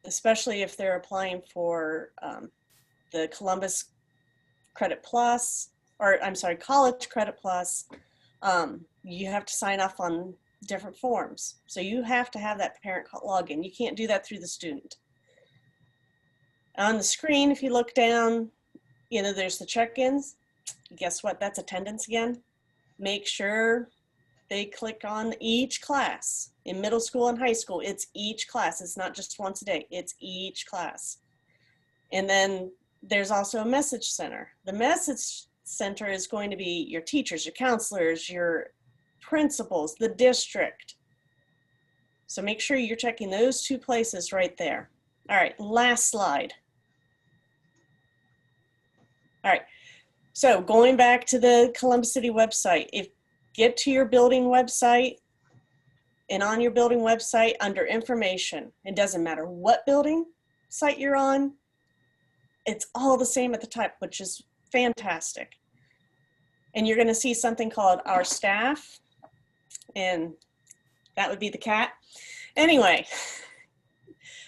especially if they're applying for the Columbus Credit Plus, or I'm sorry, College Credit Plus. You have to sign off on different forms. So you have to have that parent login. You can't do that through the student. On the screen, if you look down, you know, there's the check-ins. Guess what? That's attendance again. Make sure they click on each class. In middle school and high school, it's each class. It's not just once a day, it's each class. And then there's also a message center. The message center is going to be your teachers, your counselors, your principals, the district. So make sure you're checking those 2 places right there. All right, last slide. All right, so going back to the Columbus City website, get to your building website, and on your building website under information, it doesn't matter what building site you're on, it's all the same at the top, which is fantastic. And you're gonna see something called Our Staff, and that would be the cat. Anyway,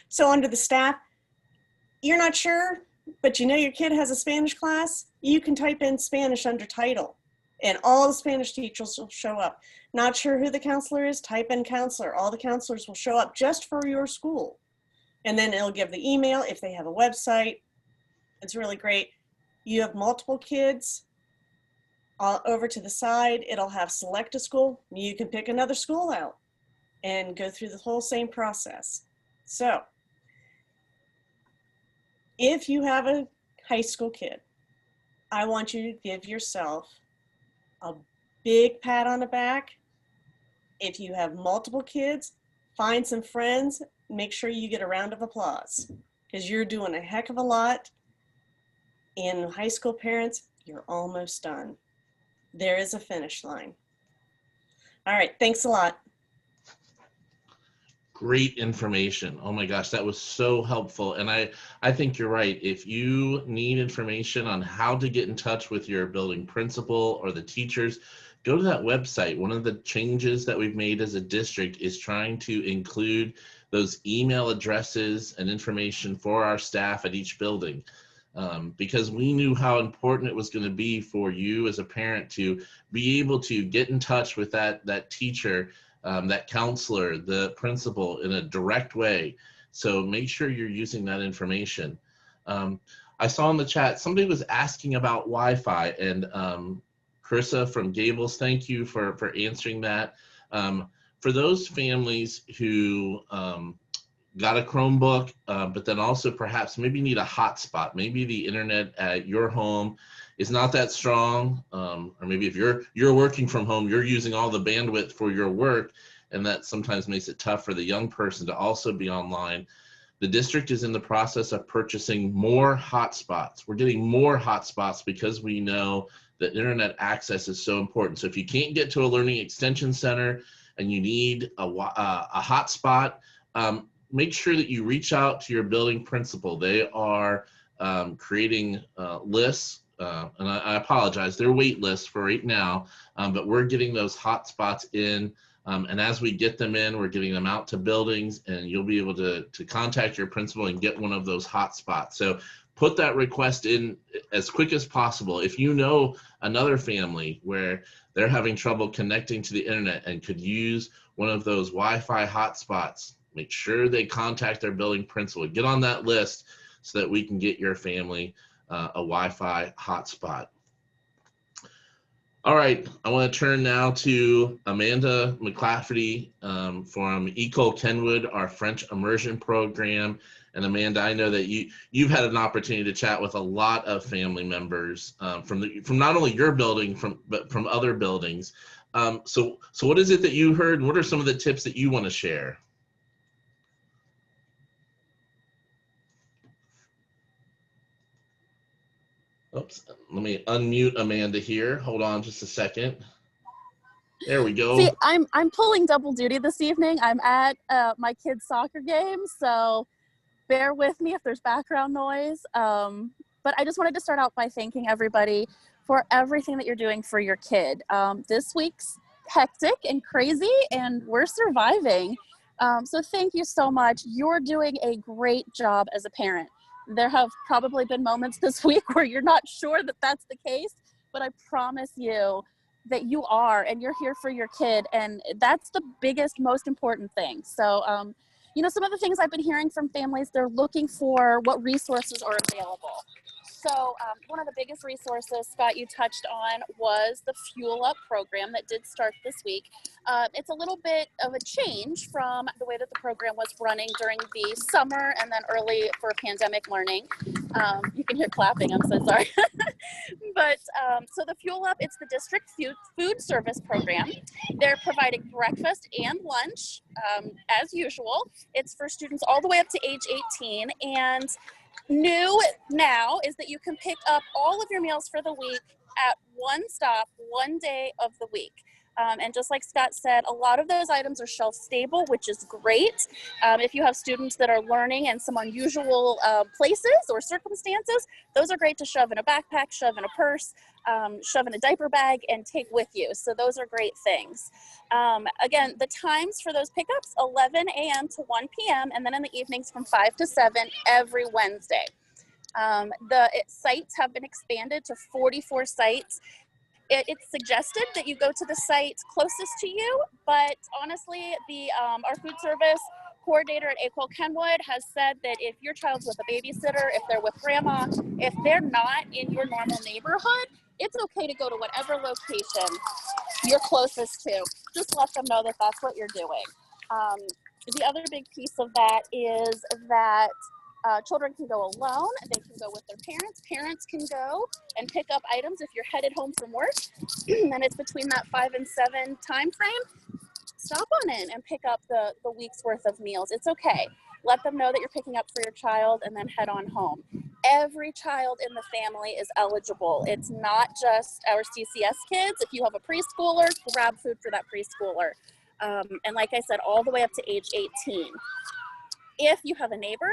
so under the staff, you're not sure, but you know your kid has a Spanish class, you can type in Spanish under title and all the Spanish teachers will show up. Not sure who the counselor is, type in counselor. All the counselors will show up just for your school. And then it'll give the email if they have a website. It's really great. You have multiple kids, over to the side, it'll have select a school. You can pick another school out and go through the whole same process. So if you have a high school kid, I want you to give yourself a big pat on the back. If you have multiple kids, find some friends, make sure you get a round of applause because you're doing a heck of a lot. And high school parents, you're almost done. There is a finish line. All right, thanks a lot. Great information. Oh my gosh, that was so helpful. And I think you're right. If you need information on how to get in touch with your building principal or the teachers, go to that website. One of the changes that we've made as a district is trying to include those email addresses and information for our staff at each building. because we knew how important it was going to be for you as a parent to be able to get in touch with that teacher, that counselor, the principal in a direct way. So make sure you're using that information. I saw in the chat, somebody was asking about Wi-Fi, and Carissa from Gables, thank you for answering that. For those families who got a Chromebook, but then also perhaps maybe need a hotspot, maybe the internet at your home is not that strong, or maybe if you're working from home, you're using all the bandwidth for your work, and that sometimes makes it tough for the young person to also be online. The district is in the process of purchasing more hotspots. We're getting more hotspots because we know that internet access is so important. So if you can't get to a learning extension center and you need a hotspot, make sure that you reach out to your building principal. They are creating lists, and I apologize, they're wait lists for right now, but we're getting those hotspots in. And as we get them in, we're getting them out to buildings, and you'll be able to contact your principal and get one of those hotspots. So put that request in as quick as possible. If you know another family where they're having trouble connecting to the internet and could use one of those Wi-Fi hotspots, make sure they contact their building principal. Get on that list so that we can get your family a Wi-Fi hotspot. All right, I want to turn now to Amanda McClafferty from Ecole Kenwood, our French immersion program. And Amanda, I know that you've had an opportunity to chat with a lot of family members from not only your building, but from other buildings. So what is it that you heard? What are some of the tips that you want to share? Oops, let me unmute Amanda here. Hold on just a second. There we go. See, I'm pulling double duty this evening. I'm at my kids' soccer game, so bear with me if there's background noise. But I just wanted to start out by thanking everybody for everything that you're doing for your kid. This week's hectic and crazy, and we're surviving. So thank you so much. You're doing a great job as a parent. There have probably been moments this week where you're not sure that that's the case, but I promise you that you are, and you're here for your kid, and that's the biggest, most important thing. So, you know, some of the things I've been hearing from families, they're looking for what resources are available. So one of the biggest resources, Scott, you touched on was the Fuel Up program that did start this week. It's a little bit of a change from the way that the program was running during the summer and then early for pandemic learning. You can hear clapping, I'm so sorry. But so the Fuel Up, it's the district food service program. They're providing breakfast and lunch as usual. It's for students all the way up to age 18, and new now is that you can pick up all of your meals for the week at one stop, one day of the week. And just like Scott said, a lot of those items are shelf stable, which is great. If you have students that are learning in some unusual places or circumstances, those are great to shove in a backpack, shove in a purse, shove in a diaper bag, and take with you. So those are great things. Again, the times for those pickups, 11 a.m. to 1 p.m. and then in the evenings from 5 to 7 every Wednesday. The sites have been expanded to 44 sites. It's suggested that you go to the site closest to you, but honestly, our food service coordinator at Ecole Kenwood has said that if your child's with a babysitter, if they're with grandma, if they're not in your normal neighborhood, it's okay to go to whatever location you're closest to. Just let them know that that's what you're doing. The other big piece of that is that children can go alone, they can go with their parents. Parents can go and pick up items if you're headed home from work, and it's between that 5 and 7 time frame. Stop on in and pick up the week's worth of meals. It's okay. Let them know that you're picking up for your child and then head on home. Every child in the family is eligible. It's not just our CCS kids. If you have a preschooler, grab food for that preschooler. And like I said, all the way up to age 18. If you have a neighbor,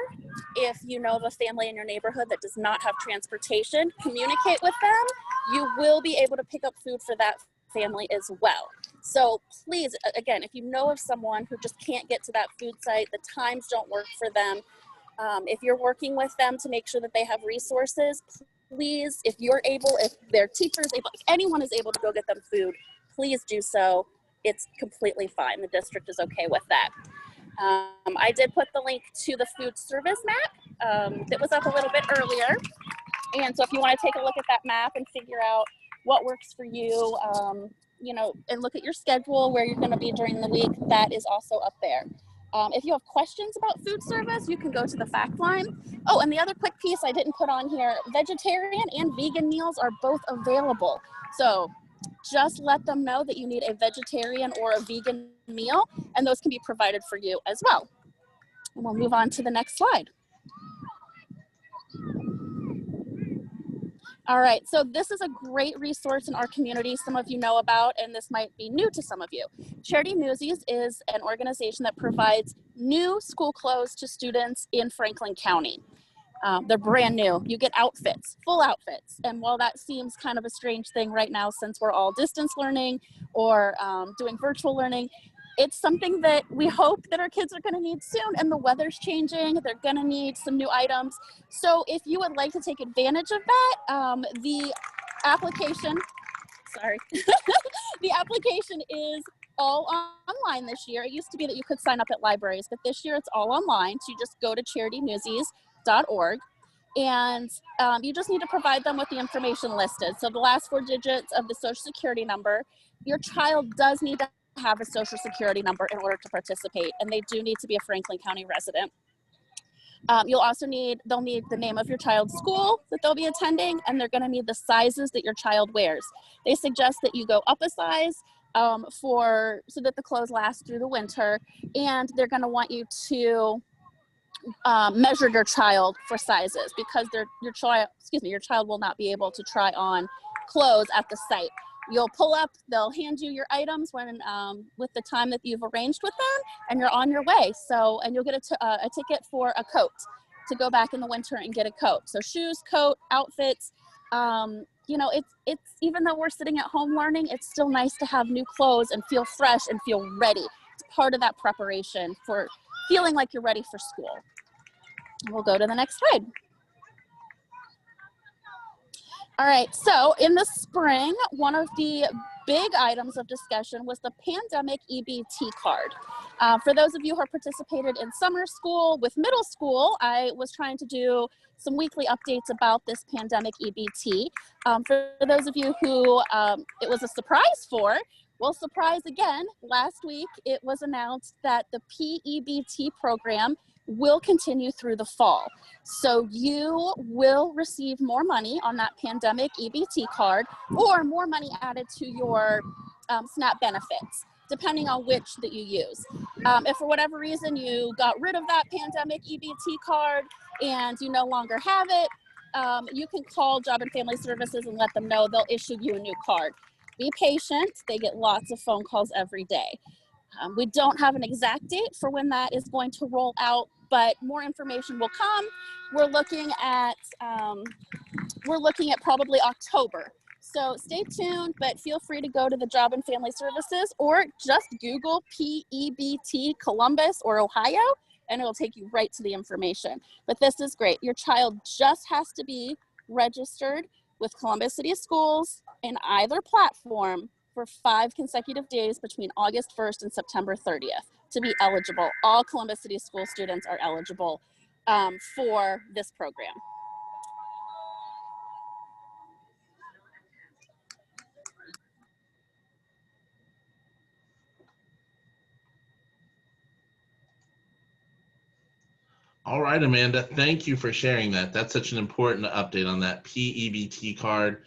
if you know of a family in your neighborhood that does not have transportation, communicate with them. You will be able to pick up food for that family as well. So please, again, if you know of someone who just can't get to that food site, the times don't work for them, If you're working with them to make sure that they have resources, please, if you're able, if their teacher's able, if anyone is able to go get them food, please do so. It's completely fine. The district is okay with that. I did put the link to the food service map that was up a little bit earlier. And so if you want to take a look at that map and figure out what works for you, you know, and look at your schedule, where you're going to be during the week, that is also up there. If you have questions about food service, you can go to the fact line. Oh, and the other quick piece I didn't put on here, vegetarian and vegan meals are both available. So just let them know that you need a vegetarian or a vegan meal, and those can be provided for you as well. And we'll move on to the next slide. All right, so this is a great resource in our community some of you know about, and this might be new to some of you. Charity Newsies is an organization that provides new school clothes to students in Franklin County. They're brand new. You get outfits, full outfits. And while that seems kind of a strange thing right now, since we're all distance learning or doing virtual learning, it's something that we hope that our kids are going to need soon, and the weather's changing. They're going to need some new items. So if you would like to take advantage of that, the application, sorry, the application is all online this year. It used to be that you could sign up at libraries, but this year it's all online. So you just go to charitynewsies.org, and you just need to provide them with the information listed. So the last 4 digits of the Social Security number. Your child does need to have a Social Security number in order to participate, and they do need to be a Franklin County resident. You'll also they'll need the name of your child's school that they'll be attending, and they're gonna need the sizes that your child wears. They suggest that you go up a size so that the clothes last through the winter, and they're gonna want you to measure your child for sizes, because your child will not be able to try on clothes at the site. You'll pull up, they'll hand you your items when with the time that you've arranged with them, and you're on your way. So, and you'll get a ticket for a coat to go back in the winter and get a coat. So shoes, coat, outfits. You know, it's even though we're sitting at home learning, it's still nice to have new clothes and feel fresh and feel ready. It's part of that preparation for feeling like you're ready for school. We'll go to the next slide. All right, so in the spring, one of the big items of discussion was the pandemic EBT card. For those of you who have participated in summer school with middle school, I was trying to do some weekly updates about this pandemic EBT. For those of you who it was a surprise for, well, surprise again, last week it was announced that the PEBT program will continue through the fall. So you will receive more money on that pandemic EBT card, or more money added to your SNAP benefits, depending on which that you use. If for whatever reason you got rid of that pandemic EBT card and you no longer have it, you can call Job and Family Services and let them know. They'll issue you a new card. Be patient. They get lots of phone calls every day. We don't have an exact date for when that is going to roll out, but more information will come. We're looking at probably October. So stay tuned, but feel free to go to the Job and Family Services, or just Google PEBT Columbus or Ohio, and it'll take you right to the information. But this is great. Your child just has to be registered with Columbus City Schools in either platform for 5 consecutive days between August 1st and September 30th to be eligible. All Columbus City School students are eligible for this program. All right, Amanda, thank you for sharing that. That's such an important update on that PEBT card.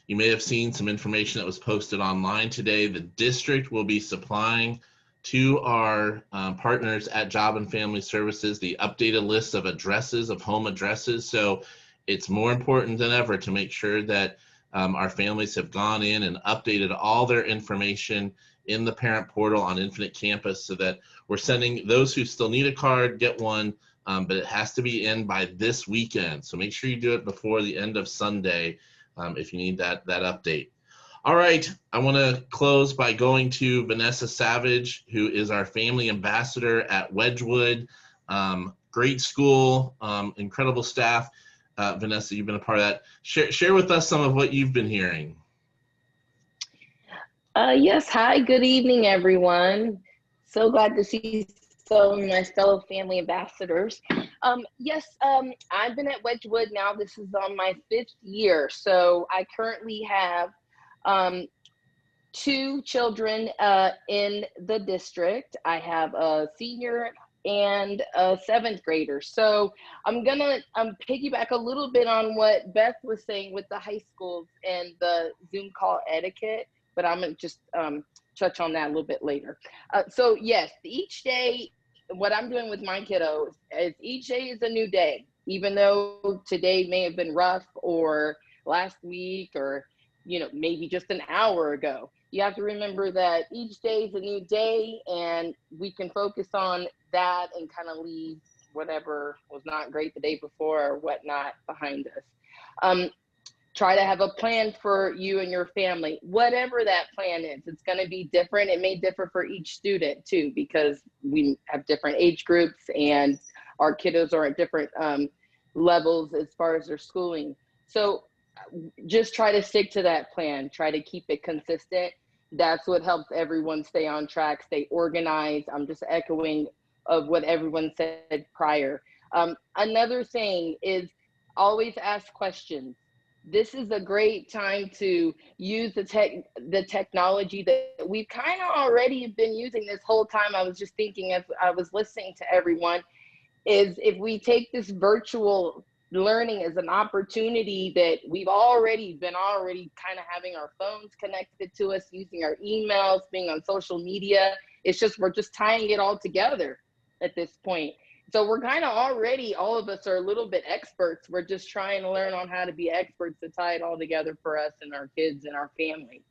You may have seen some information that was posted online today. The district will be supplying to our partners at Job and Family Services the updated list of addresses, of home addresses. So it's more important than ever to make sure that our families have gone in and updated all their information in the parent portal on Infinite Campus, so that we're sending those who still need a card, get one, but it has to be in by this weekend. So make sure you do it before the end of Sunday if you need that update. All right, I want to close by going to Vanessa Savage, who is our family ambassador at Wedgwood. great school, incredible staff. Vanessa, you've been a part of that. Share with us some of what you've been hearing. Yes, hi, good evening, everyone. So glad to see so my fellow family ambassadors. Yes, I've been at Wedgwood now. This is on my 5th year. So I currently have 2 children in the district. I have a senior and a 7th grader. So I'm gonna piggyback a little bit on what Beth was saying with the high schools and the Zoom call etiquette, but I'm gonna just touch on that a little bit later. So yes, each day, what I'm doing with my kiddos is each day is a new day, even though today may have been rough or last week or maybe just an hour ago. You have to remember that each day is a new day, and we can focus on that and kind of leave whatever was not great the day before or whatnot behind us. Try to have a plan for you and your family, whatever that plan is. It's going to be different. It may differ for each student too, because we have different age groups and our kiddos are at different levels as far as their schooling. So just try to stick to that plan. Try to keep it consistent. That's what helps everyone stay on track, stay organized. I'm just echoing of what everyone said prior. Another thing is always ask questions. This is a great time to use the technology that we've kind of already been using this whole time. I was just thinking as I was listening to everyone, is if we take this virtual learning as an opportunity that we've already kind of having our phones connected to us, using our emails, being on social media. It's just, we're just tying it all together at this point. So we're kind of already, all of us are a little bit experts. We're just trying to learn on how to be experts to tie it all together for us and our kids and our family.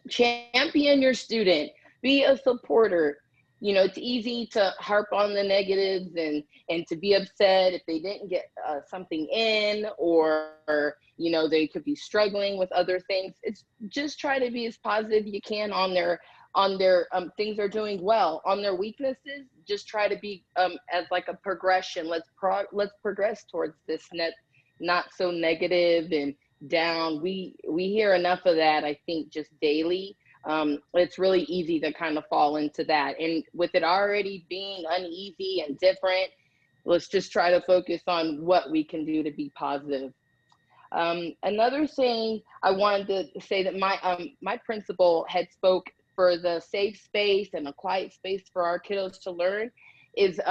Champion your student, be a supporter. It's easy to harp on the negatives and to be upset if they didn't get something in, or they could be struggling with other things. It's just try to be as positive you can on their things they're doing well. On their weaknesses, just try to be as like a progression. Let's progress towards this not so negative and down. We hear enough of that, I think, just daily. It's really easy to kind of fall into that. And with it already being uneasy and different, let's just try to focus on what we can do to be positive. Another thing I wanted to say that my principal had spoke for the safe space and a quiet space for our kiddos to learn is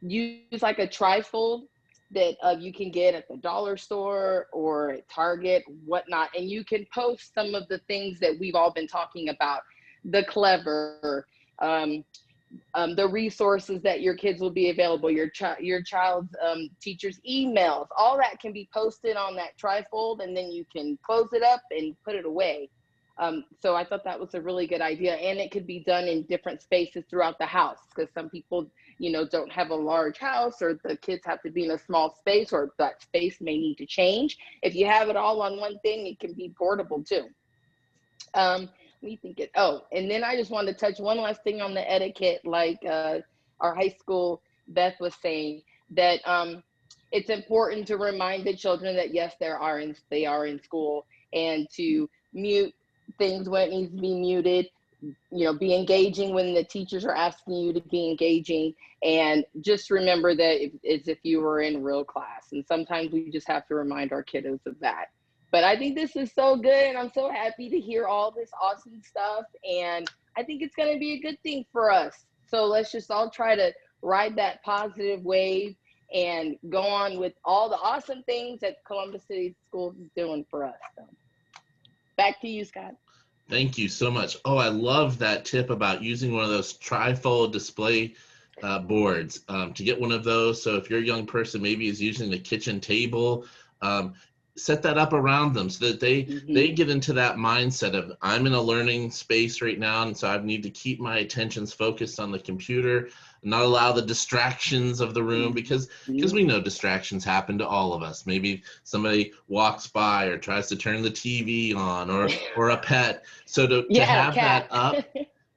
use like a trifold that you can get at the dollar store or at Target, whatnot. And you can post some of the things that we've all been talking about, the clever, the resources that your kids will be available, your child's teacher's emails, all that can be posted on that trifold, and then you can close it up and put it away. So I thought that was a really good idea, and it could be done in different spaces throughout the house, because some people, don't have a large house, or the kids have to be in a small space, or that space may need to change. If you have it all on one thing, it can be portable too. Let me think it. Oh, and then I just wanted to touch one last thing on the etiquette, like our high school Beth was saying, that it's important to remind the children that yes, they are in school, and to mute things when it needs to be muted. Be engaging when the teachers are asking you to be engaging, and just remember that it's if you were in real class. And sometimes we just have to remind our kiddos of that. But I think this is so good, and I'm so happy to hear all this awesome stuff, and I think it's going to be a good thing for us. So let's just all try to ride that positive wave and go on with all the awesome things that Columbus City Schools is doing for us. So back to you, Scott. Thank you so much. Oh, I love that tip about using one of those trifold display boards, to get one of those. So if your young person maybe is using the kitchen table, set that up around them so that they get into that mindset of, I'm in a learning space right now, and so I need to keep my attentions focused on the computer, not allow the distractions of the room, because we know distractions happen to all of us. Maybe somebody walks by or tries to turn the TV on, or a pet. So to have that up,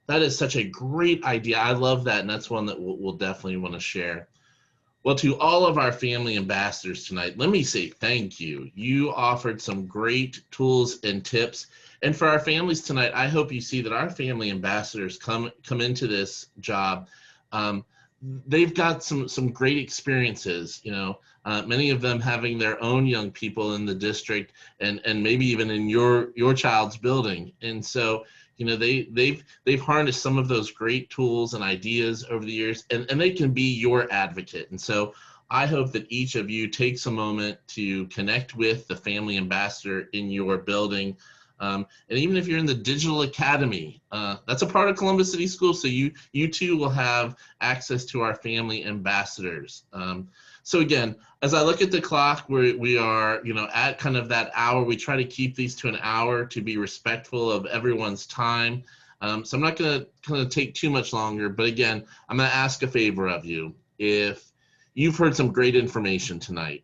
that is such a great idea. I love that, and that's one that we'll definitely want to share. Well, to all of our family ambassadors tonight, let me say thank you. You offered some great tools and tips. And for our families tonight, I hope you see that our family ambassadors come into this job. Um, they've got some great experiences, many of them having their own young people in the district and maybe even in your child's building. And so, they've harnessed some of those great tools and ideas over the years, and they can be your advocate. And so I hope that each of you takes a moment to connect with the family ambassador in your building. And even if you're in the digital academy, that's a part of Columbus City Schools, so you too will have access to our family ambassadors. So again, as I look at the clock, we are, at kind of that hour. We try to keep these to an hour to be respectful of everyone's time. So I'm not going to take too much longer, but again, I'm going to ask a favor of you. If you've heard some great information tonight,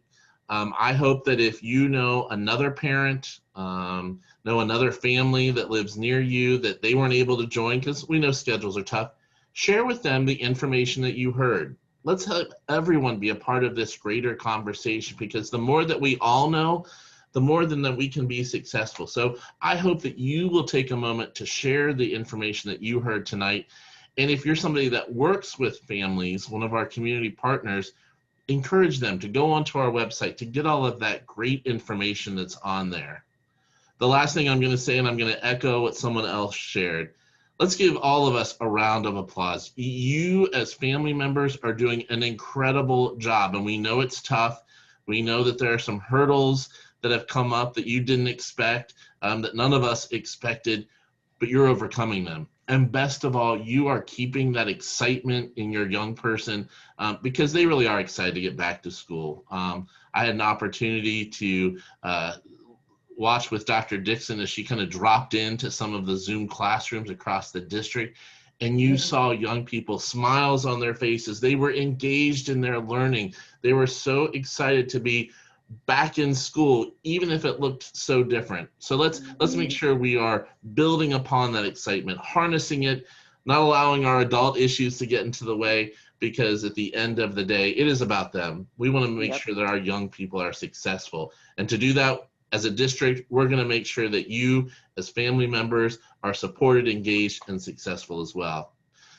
I hope that if you know another parent, know another family that lives near you that they weren't able to join because we know schedules are tough, share with them the information that you heard. Let's help everyone be a part of this greater conversation, because the more that we all know, the more that we can be successful. So I hope that you will take a moment to share the information that you heard tonight. And if you're somebody that works with families, one of our community partners, encourage them to go onto our website to get all of that great information that's on there. The last thing I'm going to say, and I'm going to echo what someone else shared, let's give all of us a round of applause. You as family members are doing an incredible job, and we know it's tough. We know that there are some hurdles that have come up that you didn't expect, that none of us expected, but you're overcoming them. And best of all, you are keeping that excitement in your young person, because they really are excited to get back to school. I had an opportunity to watch with Dr. Dixon as she kind of dropped into some of the Zoom classrooms across the district, and you saw young people, smiles on their faces. They were engaged in their learning. They were so excited to be back in school, even if it looked so different. So let's make sure we are building upon that excitement, harnessing it, not allowing our adult issues to get into the way, because at the end of the day, it is about them. We want to make sure that our young people are successful. And to do that, as a district, we're going to make sure that you as family members are supported, engaged, and successful as well.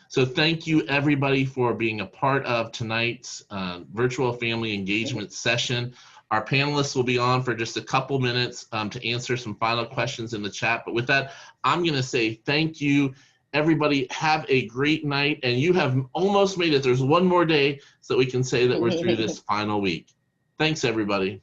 So thank you everybody for being a part of tonight's virtual family engagement session. Our panelists will be on for just a couple minutes to answer some final questions in the chat. But with that, I'm going to say thank you. Everybody have a great night, and you have almost made it. There's one more day so that we can say that we're through this final week. Thanks, everybody.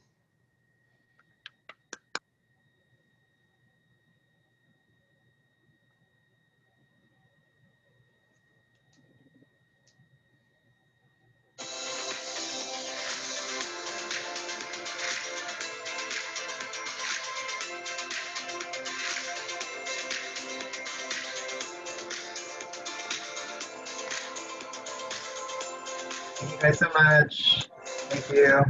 Thank you guys so much. Thank you.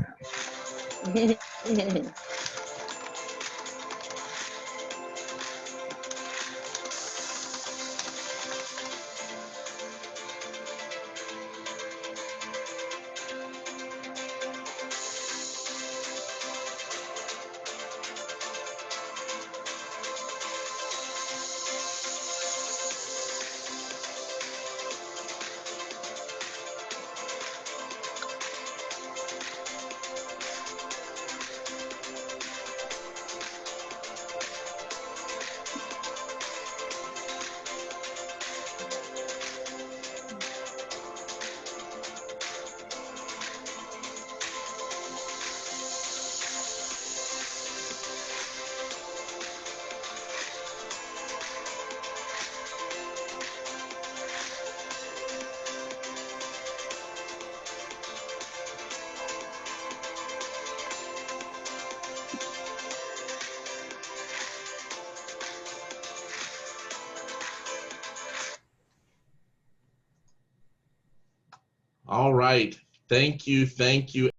All right. Thank you. Thank you.